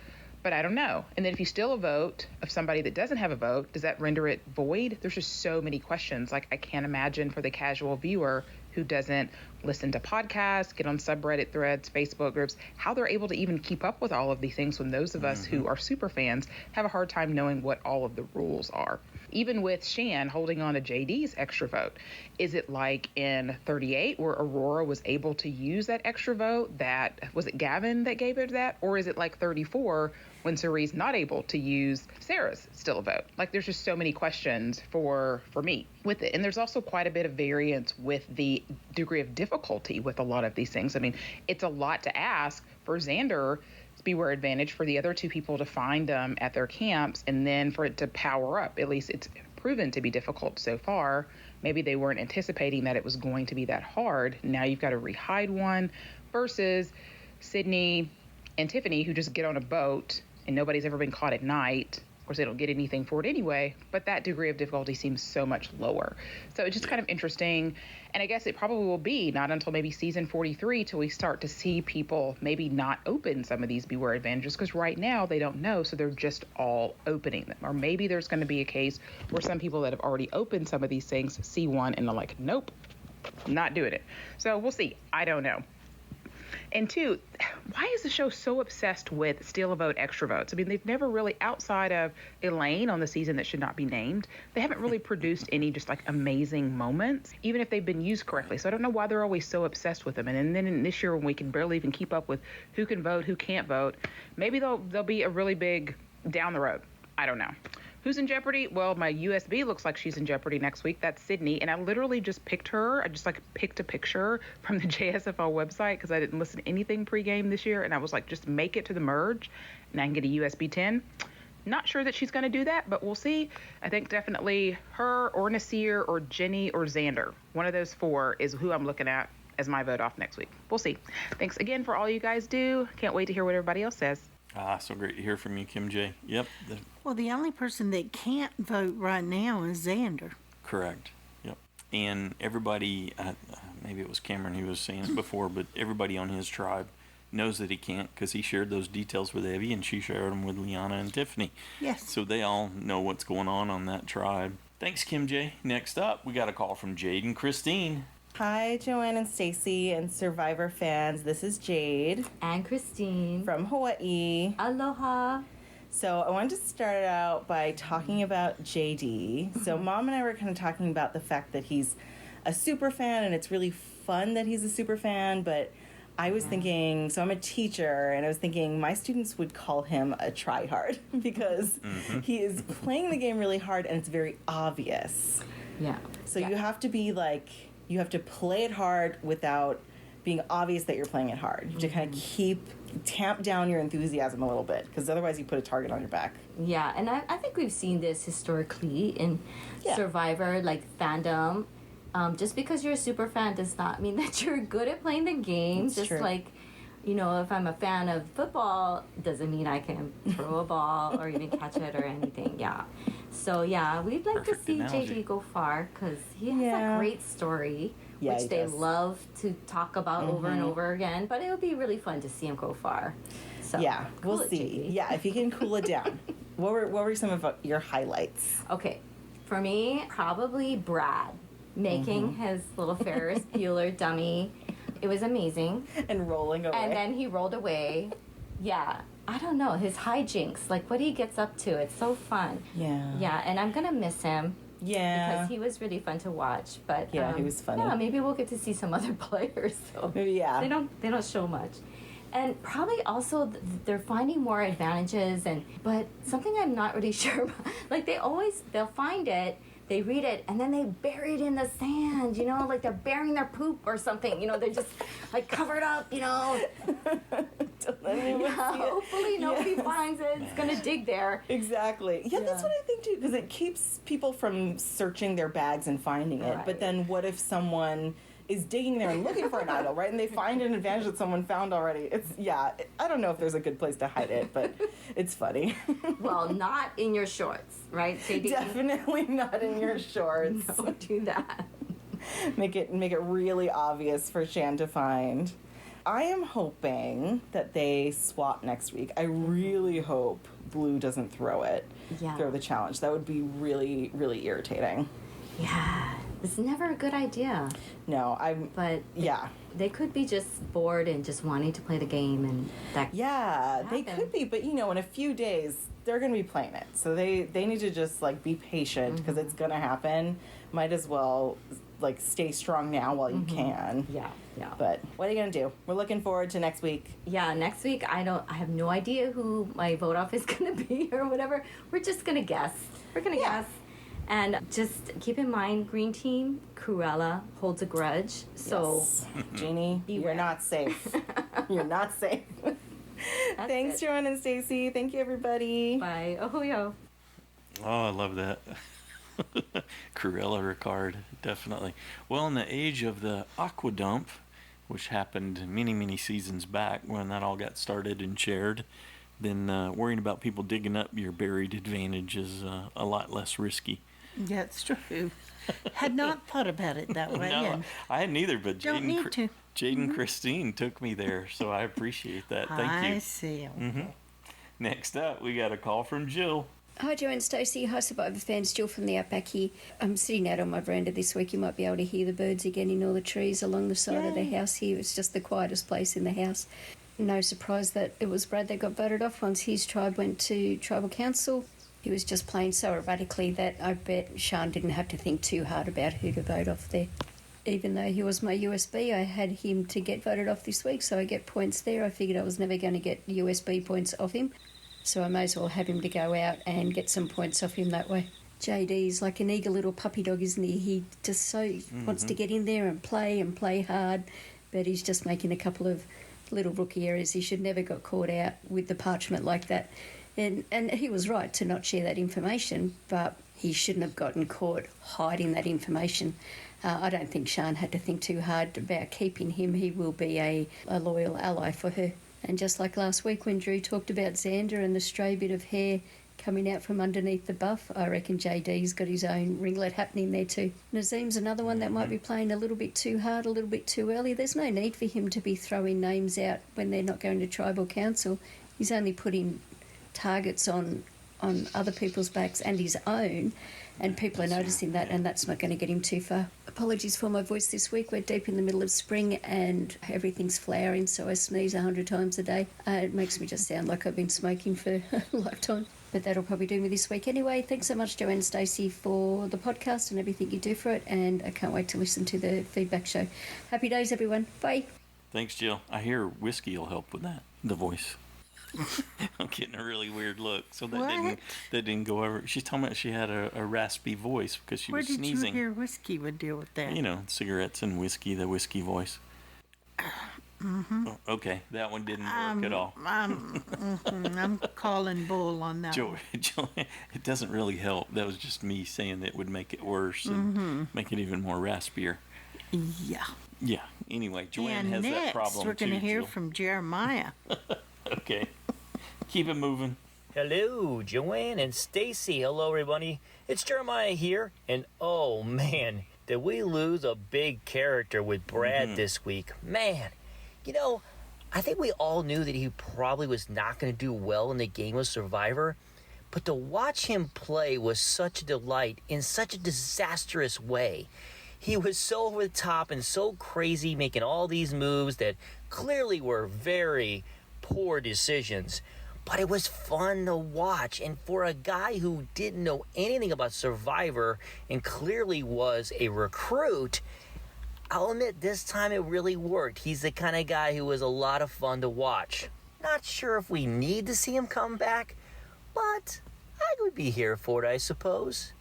but I don't know. And then if you steal a vote of somebody that doesn't have a vote, does that render it void? There's just so many questions. I can't imagine for the casual viewer who doesn't listen to podcasts, get on subreddit threads, Facebook groups, how they're able to even keep up with all of these things when those of us who are super fans have a hard time knowing what all of the rules are. Even with Shan holding on to JD's extra vote, is it like in 38 where Aurora was able to use that extra vote? Was it Gavin that gave her that? Or is it like 34 when Cerie's not able to use Sarah's still a vote? There's just so many questions for me with it. And there's also quite a bit of variance with the degree of difficulty with a lot of these things. I mean, it's a lot to ask for Xander's Beware Advantage for the other two people to find them at their camps and then for it to power up. At least it's proven to be difficult so far. Maybe they weren't anticipating that it was going to be that hard. Now you've got to rehide one versus Sydney and Tiffany who just get on a boat and nobody's ever been caught at night. Of course, they don't get anything for it anyway, but that degree of difficulty seems so much lower. So it's just kind of interesting. And I guess it probably will be not until maybe season 43 till we start to see people maybe not open some of these Beware Advantages, because right now they don't know, so they're just all opening them. Or maybe there's going to be a case where some people that have already opened some of these things see one and they're like, nope, not doing it. So we'll see. I don't know. And two, why is the show so obsessed with steal a vote, extra votes? I mean, they've never really, outside of Elaine on the season that should not be named, they haven't really produced any just amazing moments, even if they've been used correctly. So I don't know why they're always so obsessed with them. And then in this year, when we can barely even keep up with who can vote, who can't vote, maybe they'll be a really big down the road. I don't know. Who's in jeopardy? Well, my USB looks like she's in jeopardy next week. That's Sydney. And I literally just picked her. I just picked a picture from the JSFL website because I didn't listen to anything pregame this year. And I was like, just make it to the merge and I can get a USB 10. Not sure that she's going to do that, but we'll see. I think definitely her or Nasir or Jenny or Xander. One of those 4 is who I'm looking at as my vote off next week. We'll see. Thanks again for all you guys do. Can't wait to hear what everybody else says. So great to hear from you, KimJ. Yep. Well, the only person that can't vote right now is Xander. Correct. Yep. And everybody, maybe it was Cameron who was saying it before, but everybody on his tribe knows that he can't because he shared those details with Evie and she shared them with Liana and Tiffany. Yes. So they all know what's going on that tribe. Thanks, KimJ. Next up, we got a call from Jade-n-Christine. Hi, Joanne and Stacy and Survivor fans. This is Jade. And Christine. From Hawaii. Aloha. So I wanted to start out by talking about JD. So Mom and I were kind of talking about the fact that he's a super fan and it's really fun that he's a super fan, but I was thinking, so I'm a teacher, and I was thinking my students would call him a tryhard because he is playing the game really hard and it's very obvious. Yeah. So you have to be like, you have to play it hard without being obvious that you're playing it hard. You have to kind of tamp down your enthusiasm a little bit because otherwise you put a target on your back. Yeah, and I think we've seen this historically in Survivor, like fandom. Just because you're a super fan does not mean that you're good at playing the game. That's just true. like, you know, if I'm a fan of football, doesn't mean I can throw a ball or even catch it or anything. Yeah. So, yeah, we'd like Perfect to see analogy. JD go far because he has a great story, Yeah, which he they does. love to talk about over and over again. But it would be really fun to see him go far. So, Yeah, cool we'll it, see. JD. Yeah, if you can cool it down. What were some of your highlights? Okay, for me, probably Brad making his little Ferris Bueller dummy. It was amazing. And rolling away. And then he rolled away. Yeah, I don't know, his hijinks, like what he gets up to, it's so fun. Yeah. Yeah, and I'm gonna miss him. Yeah. Because he was really fun to watch. But Yeah, he was funny. Yeah, maybe we'll get to see some other players. So Yeah. they don't show much. And probably also they're finding more advantages but something I'm not really sure about. Like they'll find it, they read it, and then they bury it in the sand, you know, like they're burying their poop or something, you know, they're just like covered up, you know. Hopefully nobody finds it, it's gonna dig there. Exactly. Yeah, that's what I think too, because it keeps people from searching their bags and finding it. Right. But then what if someone is digging there and looking for an idol, right? And they find an advantage that someone found already. I don't know if there's a good place to hide it, but it's funny. Well, not in your shorts, right, JD? Definitely not in your shorts. Don't do that. Make it really obvious for Shan to find. I am hoping that they swap next week. I really hope Blue doesn't throw the challenge. That would be really, really irritating. Yeah, it's never a good idea. No, They could be just bored and just wanting to play the game, and that. Yeah, they could be, but in a few days they're going to be playing it, so they need to just be patient because it's going to happen. Might as well stay strong now while you can. Yeah. But what are you going to do? We're looking forward to next week. Yeah, next week I have no idea who my vote off is going to be or whatever. We're just going to guess. We're going to guess. And just keep in mind, Green Team, Cruella holds a grudge. So, Yes. Jeannie, you're not safe. You're not safe. Thanks, Joanne and Stacy. Thank you, everybody. Bye. Oh, yo. Oh, I love that. Cruella Ricard, definitely. Well, in the age of the aqua dump, which happened many, many seasons back when that all got started and shared, then worrying about people digging up your buried advantage is a lot less risky. That's true. Had not thought about it that way. No, and I hadn't either, but don't need to. Jade-n-Christine took me there, so I appreciate that. Thank you. I see. Next up, we got a call from Jill. Hi, Joe and Stacey. Hi, Survivor fans. Jill from the Outback here. I'm sitting out on my veranda this week. You might be able to hear the birds again in all the trees along the side of the house here. It's just the quietest place in the house. No surprise that it was Brad that got voted off once his tribe went to tribal council. He was just playing so erratically that I bet Sean didn't have to think too hard about who to vote off there. Even though he was my USB, I had him to get voted off this week, so I get points there. I figured I was never going to get USB points off him. So I may as well have him to go out and get some points off him that way. JD's like an eager little puppy dog, isn't he? He just so wants to get in there and play hard, but he's just making a couple of little rookie errors. He should never got caught out with the parchment like that. And he was right to not share that information, but he shouldn't have gotten caught hiding that information. I don't think Sian had to think too hard about keeping him. He will be a loyal ally for her. And just like last week when Drew talked about Xander and the stray bit of hair coming out from underneath the buff, I reckon JD's got his own ringlet happening there too. Nazim's another one that might be playing a little bit too hard, a little bit too early. There's no need for him to be throwing names out when they're not going to tribal council. He's only putting targets on other people's backs and his own, and people are noticing that, and that's not going to get him too far. Apologies for my voice this week. We're deep in the middle of spring and everything's flowering, so I sneeze 100 times a day. It makes me just sound like I've been smoking for a lifetime. But that'll probably do me this week anyway. Thanks so much, Joanne and Stacey, for the podcast and everything you do for it, and I can't wait to listen to the feedback show. Happy days, everyone. Bye. Thanks, Jill. I hear whiskey will help with that, the voice. I'm getting a really weird look, so that didn't go over. She's talking about she had a raspy voice because she was sneezing. Where did you hear whiskey would deal with that? You know, cigarettes and whiskey, the whiskey voice. Oh, okay, that one didn't work at all. I'm calling bull on that one. It doesn't really help. That was just me saying that it would make it worse and make it even more raspier. Yeah. Yeah. Anyway, Joanne and has next, that problem we're going to hear Jill. from Jeremiah. Okay. Keep it moving. Hello, Joanne and Stacy. Hello, everybody. It's Jeremiah here. And oh, man, did we lose a big character with Brad this week. Man, you know, I think we all knew that he probably was not going to do well in the game of Survivor. But to watch him play was such a delight in such a disastrous way. He was so over the top and so crazy, making all these moves that clearly were very poor decisions, but it was fun to watch. And for a guy who didn't know anything about Survivor and clearly was a recruit, I'll admit this time it really worked. He's the kind of guy who was a lot of fun to watch. Not sure if we need to see him come back, but I would be here for it, I suppose.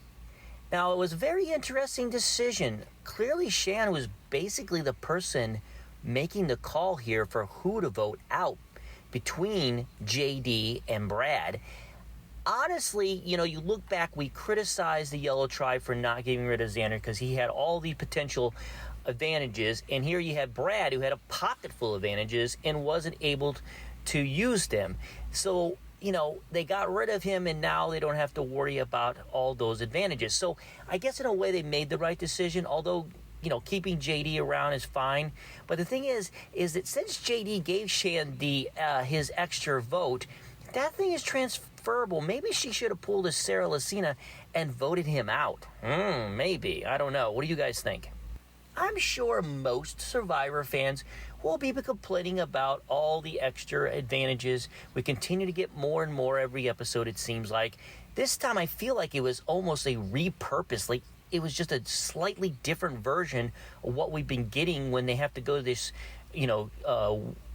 Now, it was a very interesting decision. Clearly, Shan was basically the person making the call here for who to vote out between JD and Brad. Honestly, you know, you look back, we criticized the Yellow Tribe for not getting rid of Xander because he had all the potential advantages, and here you had Brad who had a pocket full of advantages and wasn't able to use them. So, you know, they got rid of him, and now they don't have to worry about all those advantages. So I guess in a way they made the right decision, although, you know, keeping JD around is fine. But the thing is that since JD gave Shan his extra vote, that thing is transferable. Maybe she should have pulled a Sarah Lucina and voted him out. Maybe. I don't know. What do you guys think? I'm sure most Survivor fans will be complaining about all the extra advantages. We continue to get more and more every episode, it seems like. This time I feel like it was almost a repurpose, like it was just a slightly different version of what we've been getting when they have to go to this, you know,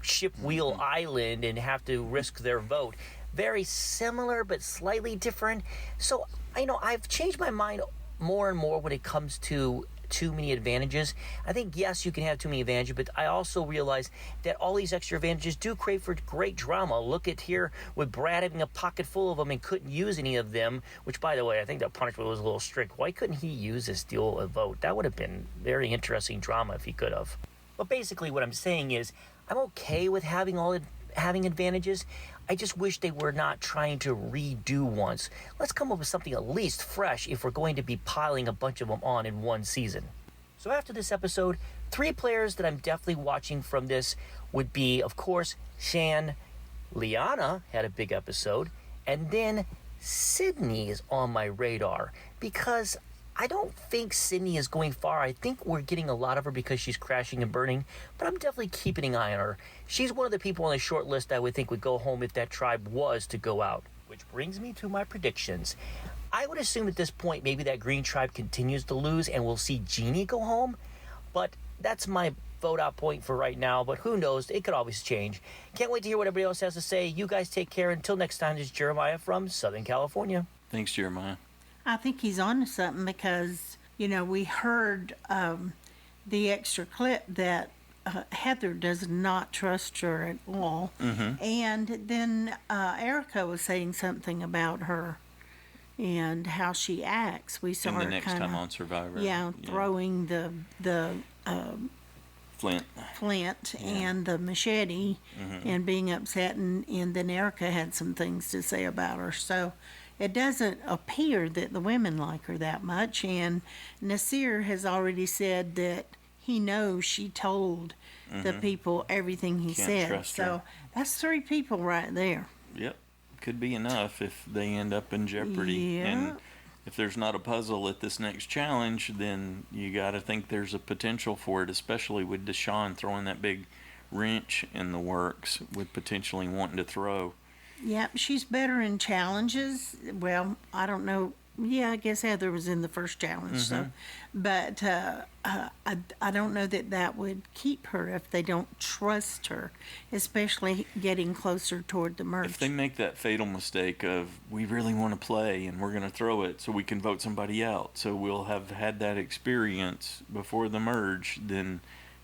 ship wheel island and have to risk their vote. Very similar, but slightly different. So, you know, I've changed my mind more and more when it comes to too many advantages. I think, yes, you can have too many advantages, but I also realize that all these extra advantages do create for great drama. Look at here with Brad having a pocket full of them and couldn't use any of them, which, by the way, I think the punishment was a little strict. Why couldn't he use this steal a vote? That would have been very interesting drama if he could have. But basically what I'm saying is I'm okay with having advantages. I just wish they were not trying to redo ones. Let's come up with something at least fresh if we're going to be piling a bunch of them on in one season. So after this episode, 3 players that I'm definitely watching from this would be, of course, Shan. Liana had a big episode, and then Sydney is on my radar because I don't think Sydney is going far. I think we're getting a lot of her because she's crashing and burning, but I'm definitely keeping an eye on her. She's one of the people on the short list I would think would go home if that tribe was to go out. Which brings me to my predictions. I would assume at this point maybe that green tribe continues to lose and we'll see Jeannie go home, but that's my vote out point for right now, but who knows? It could always change. Can't wait to hear what everybody else has to say. You guys take care. Until next time, this is Jeremiah from Southern California. Thanks, Jeremiah. I think he's on to something because, we heard the extra clip that Heather does not trust her at all. Mm-hmm. And then Erica was saying something about her and how she acts. We saw And the her next time on Survivor. Yeah, throwing the flint and the machete and being upset, and then Erica had some things to say about her. So it doesn't appear that the women like her that much, and Nasir has already said that he knows she told the people everything he Can't said. trust So her. that's 3 people right there. Yep. Could be enough if they end up in jeopardy. Yeah. And if there's not a puzzle at this next challenge, then you got to think there's a potential for it, especially with Deshawn throwing that big wrench in the works with potentially wanting to throw. Yep, she's better in challenges. Well, I don't know. Yeah, I guess Heather was in the first challenge, so. But I don't know that would keep her if they don't trust her, especially getting closer toward the merge. If they make that fatal mistake of, we really want to play and we're going to throw it so we can vote somebody out, so we'll have had that experience before the merge, then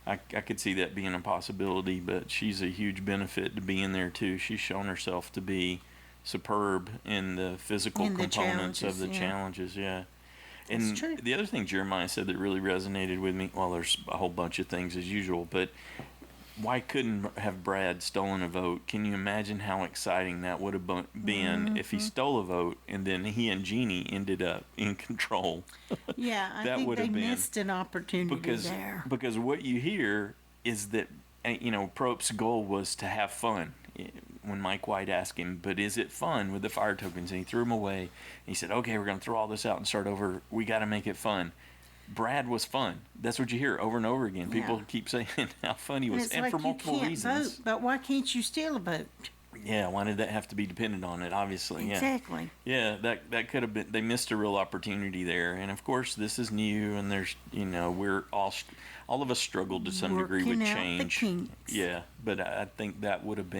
I could see that being a possibility. But she's a huge benefit to be in there too. She's shown herself to be superb in the physical components of the challenges. Yeah. And the other thing Jeremiah said that really resonated with me, well, there's a whole bunch of things as usual, but why couldn't have Brad stolen a vote? Can you imagine how exciting that would have been if he stole a vote and then he and Jeannie ended up in control? Yeah, I That think would they have been- missed an opportunity there. Because what you hear is that, Prope's goal was to have fun. When Mike White asked him, but is it fun with the fire tokens? And he threw them away. He said, okay, we're going to throw all this out and start over. We got to make it fun. Brad was fun. That's what you hear over and over again. People keep saying how fun he was, It's and like for multiple you can't reasons. vote, but why can't you steal a vote? Yeah, why did that have to be dependent on it? Obviously, yeah. Exactly. Yeah, that could have been. They missed a real opportunity there, and of course, this is new, and there's, we're all of us struggled to some degree with Working out the change. kinks. Yeah, but I think that would have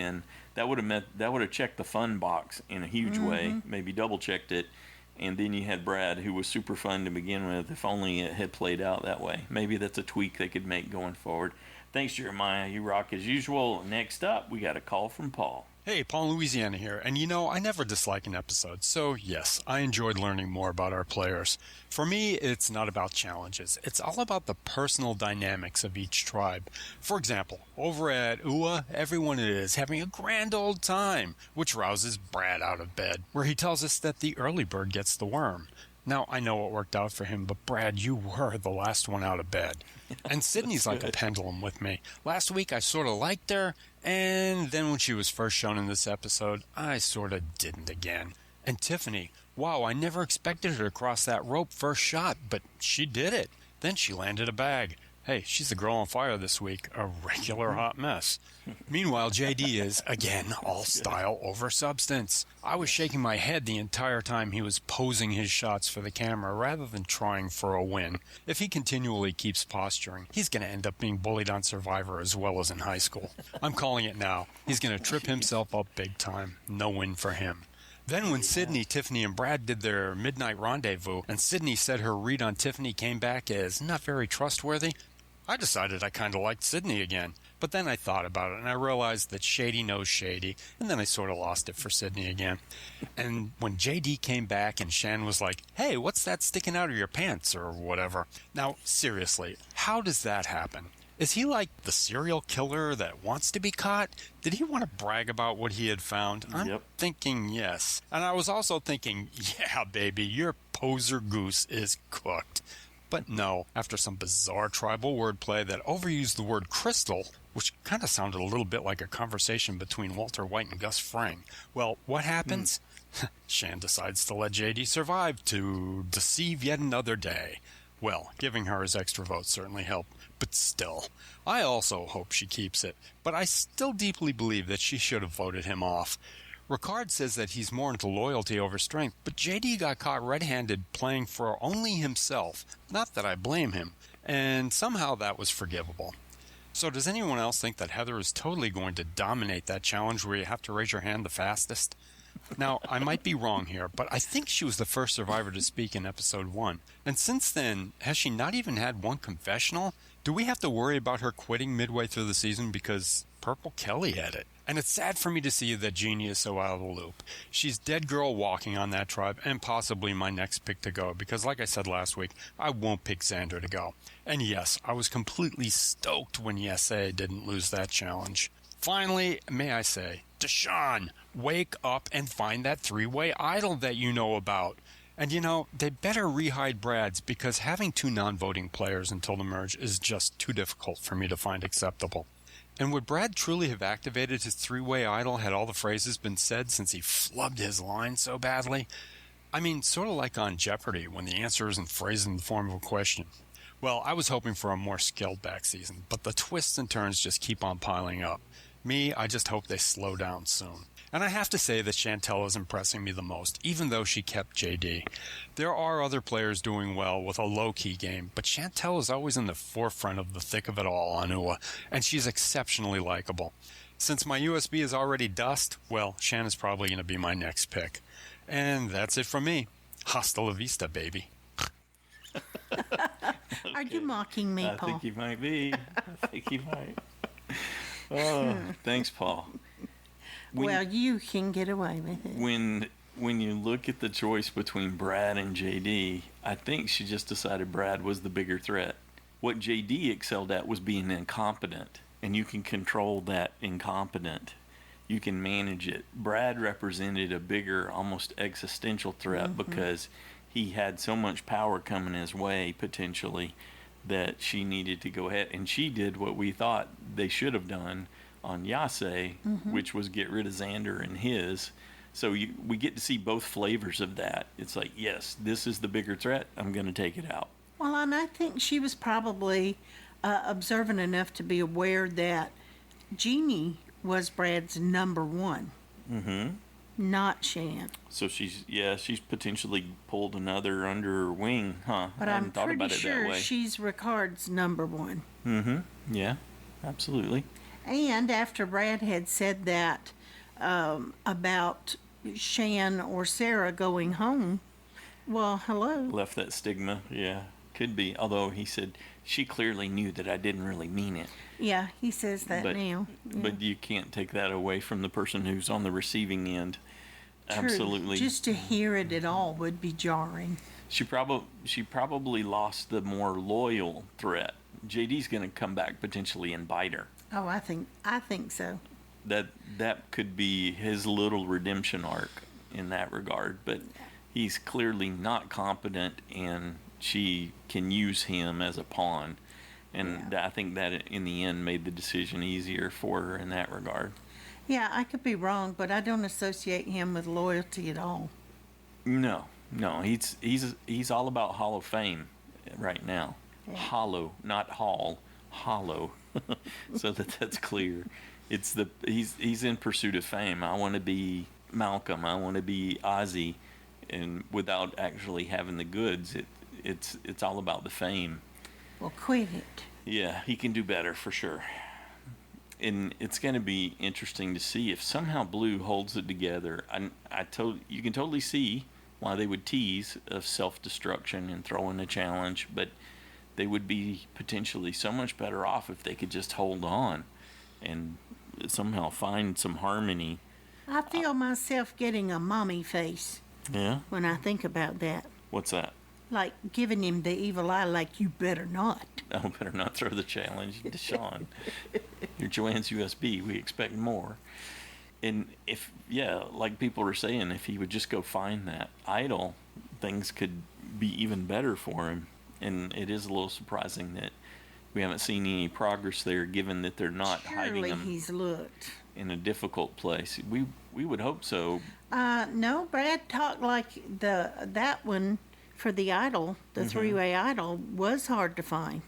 checked the fun box in a huge way, maybe double checked it, and then you had Brad, who was super fun to begin with. If only it had played out that way. Maybe that's a tweak they could make going forward. Thanks, Jeremiah. You rock as usual. Next up, we got a call from Paul. Hey, Paul in Louisiana here, and I never dislike an episode, so yes, I enjoyed learning more about our players. For me, it's not about challenges, it's all about the personal dynamics of each tribe. For example, over at UA, everyone is having a grand old time, which rouses Brad out of bed, where he tells us that the early bird gets the worm. Now, I know it worked out for him, but Brad, you were the last one out of bed. And Sydney's like a pendulum with me. Last week, I sort of liked her, and then when she was first shown in this episode, I sort of didn't again. And Tiffany, wow, I never expected her to cross that rope first shot, but she did it. Then she landed a bag. Hey, she's the girl on fire this week, a regular hot mess. Meanwhile, JD is, again, all style over substance. I was shaking my head the entire time he was posing his shots for the camera rather than trying for a win. If he continually keeps posturing, he's going to end up being bullied on Survivor as well as in high school. I'm calling it now. He's going to trip himself up big time. No win for him. Then when Sydney, Tiffany, and Brad did their midnight rendezvous, and Sydney said her read on Tiffany came back as not very trustworthy, I decided I kind of liked Sydney again. But then I thought about it, and I realized that Shady knows Shady, and then I sort of lost it for Sydney again. And when JD came back and Shan was like, hey, what's that sticking out of your pants, or whatever. Now, seriously, how does that happen? Is he like the serial killer that wants to be caught? Did he want to brag about what he had found? I'm thinking yes. And I was also thinking, yeah, baby, your poser goose is cooked. But no, after some bizarre tribal wordplay that overused the word crystal, which kind of sounded a little bit like a conversation between Walter White and Gus Fring. Well, what happens? Shan decides to let JD survive to deceive yet another day. Well, giving her his extra vote certainly helped, but still. I also hope she keeps it, but I still deeply believe that she should have voted him off. Ricard says that he's more into loyalty over strength, but JD got caught red-handed playing for only himself. Not that I blame him, and somehow that was forgivable. So does anyone else think that Heather is totally going to dominate that challenge where you have to raise your hand the fastest? Now, I might be wrong here, but I think she was the first survivor to speak in episode 1. And since then, has she not even had one confessional? Do we have to worry about her quitting midway through the season because Purple Kelly had it? And it's sad for me to see that Jeannie is so out of the loop. She's dead girl walking on that tribe and possibly my next pick to go because, like I said last week, I won't pick Xander to go. And yes, I was completely stoked when Yesay didn't lose that challenge. Finally, may I say, Deshaun, wake up and find that three-way idol that you know about. And you know, they better rehide Brad's because having 2 non-voting players until the merge is just too difficult for me to find acceptable. And would Brad truly have activated his 3-way idol had all the phrases been said since he flubbed his line so badly? I mean, sort of like on Jeopardy when the answer isn't phrased in the form of a question. Well, I was hoping for a more scaled back season, but the twists and turns just keep on piling up. Me, I just hope they slow down soon. And I have to say that Chantel is impressing me the most, even though she kept JD. There are other players doing well with a low-key game, but Chantel is always in the forefront of the thick of it all on UA, and she's exceptionally likable. Since my USB is already dust, well, Shan is probably going to be my next pick. And that's it from me. Hasta la vista, baby. Are you mocking me, Paul? I think you might be. I think you might. Oh, thanks, Paul. Well, you can get away with it. When you look at the choice between Brad and JD, I think she just decided Brad was the bigger threat. What JD excelled at was being incompetent, and you can control that incompetent. You can manage it. Brad represented a bigger, almost existential threat because he had so much power coming his way, potentially, that she needed to go ahead. And she did what we thought they should have done on Yase, which was get rid of Xander and his. So we get to see both flavors of that. It's like, yes, this is the bigger threat. I'm going to take it out. Well, and I think she was probably observant enough to be aware that Jeannie was Brad's number one, not Shan. So she's potentially pulled another under her wing, huh? But I I'm hadn't thought pretty about it that sure way. she's Ricard's number one. Yeah, absolutely. And after Brad had said that about Shan or Sarah going home, well, hello. Left that stigma, yeah. Could be. Although he said she clearly knew that I didn't really mean it. Yeah, he says that now. Yeah. But you can't take that away from the person who's on the receiving end. True. Absolutely. Just to hear it at all would be jarring. She probably lost the more loyal threat. JD's going to come back potentially and bite her. Oh, I think so. That could be his little redemption arc in that regard, but he's clearly not competent, and she can use him as a pawn, and I think that in the end made the decision easier for her in that regard. Yeah, I could be wrong, but I don't associate him with loyalty at all. No, he's all about Hall of Fame right now. Yeah. Hollow, not Hall, Hollow. So that's clear. He's in pursuit of fame. I want to be Malcolm. I want to be Ozzy, and without actually having the goods, it's all about the fame. Well, quit it. Yeah, he can do better for sure. And it's going to be interesting to see if somehow Blue holds it together. You can totally see why they would tease of self-destruction and throw in a challenge, but they would be potentially so much better off if they could just hold on and somehow find some harmony. I feel myself getting a mommy face. Yeah? When I think about that. What's that? Like giving him the evil eye, like, you better not. I better not throw the challenge to Sean. You're Joanne's USB. We expect more. And like people are saying, if he would just go find that idol, things could be even better for him. And it is a little surprising that we haven't seen any progress there, given that they're not hiding him. He's looked in a difficult place. We would hope so. No, Brad talked like that one for the idol, the three-way idol, was hard to find.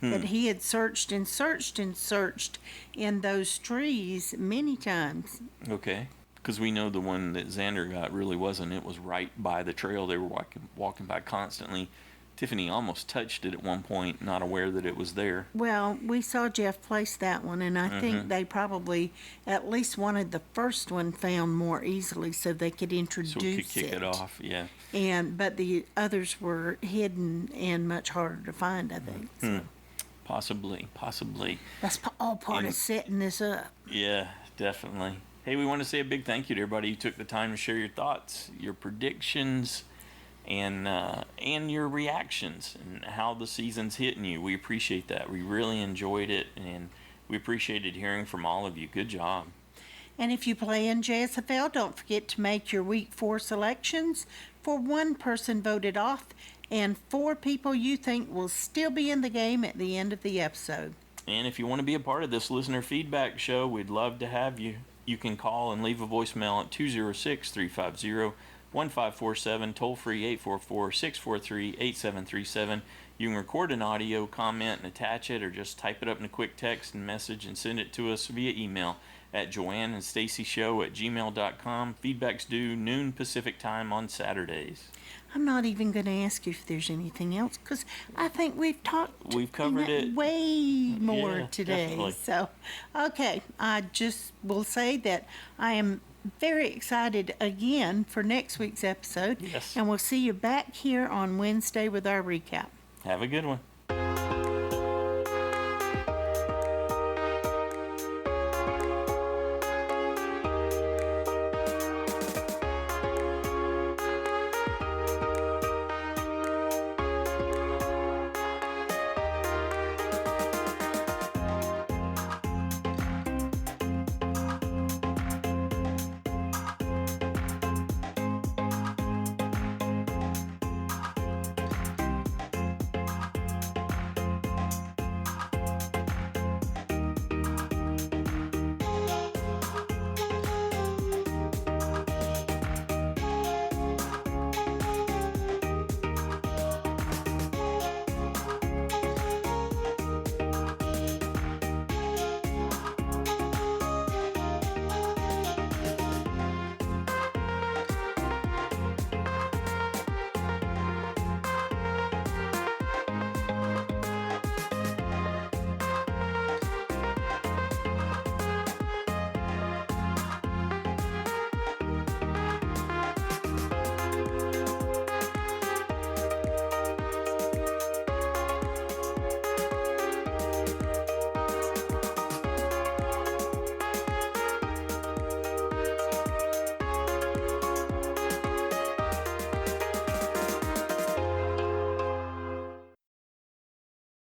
That he had searched and searched and searched in those trees many times. Okay. Because we know the one that Xander got really wasn't. It was right by the trail they were walking by constantly. Tiffany almost touched it at one point, not aware that it was there. Well, we saw Jeff place that one, and I think they probably at least wanted the first one found more easily so they could introduce So we could kick it off, yeah. But the others were hidden and much harder to find, I think. So. Possibly. That's all part of setting this up. Yeah, definitely. Hey, we want to say a big thank you to everybody who took the time to share your thoughts, your predictions, and your reactions and how the season's hitting you. We appreciate that. We really enjoyed it, and we appreciated hearing from all of you. Good job. And if you play in JSFL, don't forget to make your Week 4 selections for one person voted off and 4 people you think will still be in the game at the end of the episode. And if you want to be a part of this listener feedback show, we'd love to have you. You can call and leave a voicemail at 206-350-1547, toll free 844-643-8737. You can record an audio comment and attach it, or just type it up in a quick text and message and send it to us via email at joanneandstacyshow@gmail.com. Feedback's due noon Pacific time on Saturdays. I'm not even going to ask you if there's anything else, because I think we've covered it way more today. Definitely. So, okay, I just will say that I am very excited again for next week's episode. Yes. And we'll see you back here on Wednesday with our recap. Have a good one.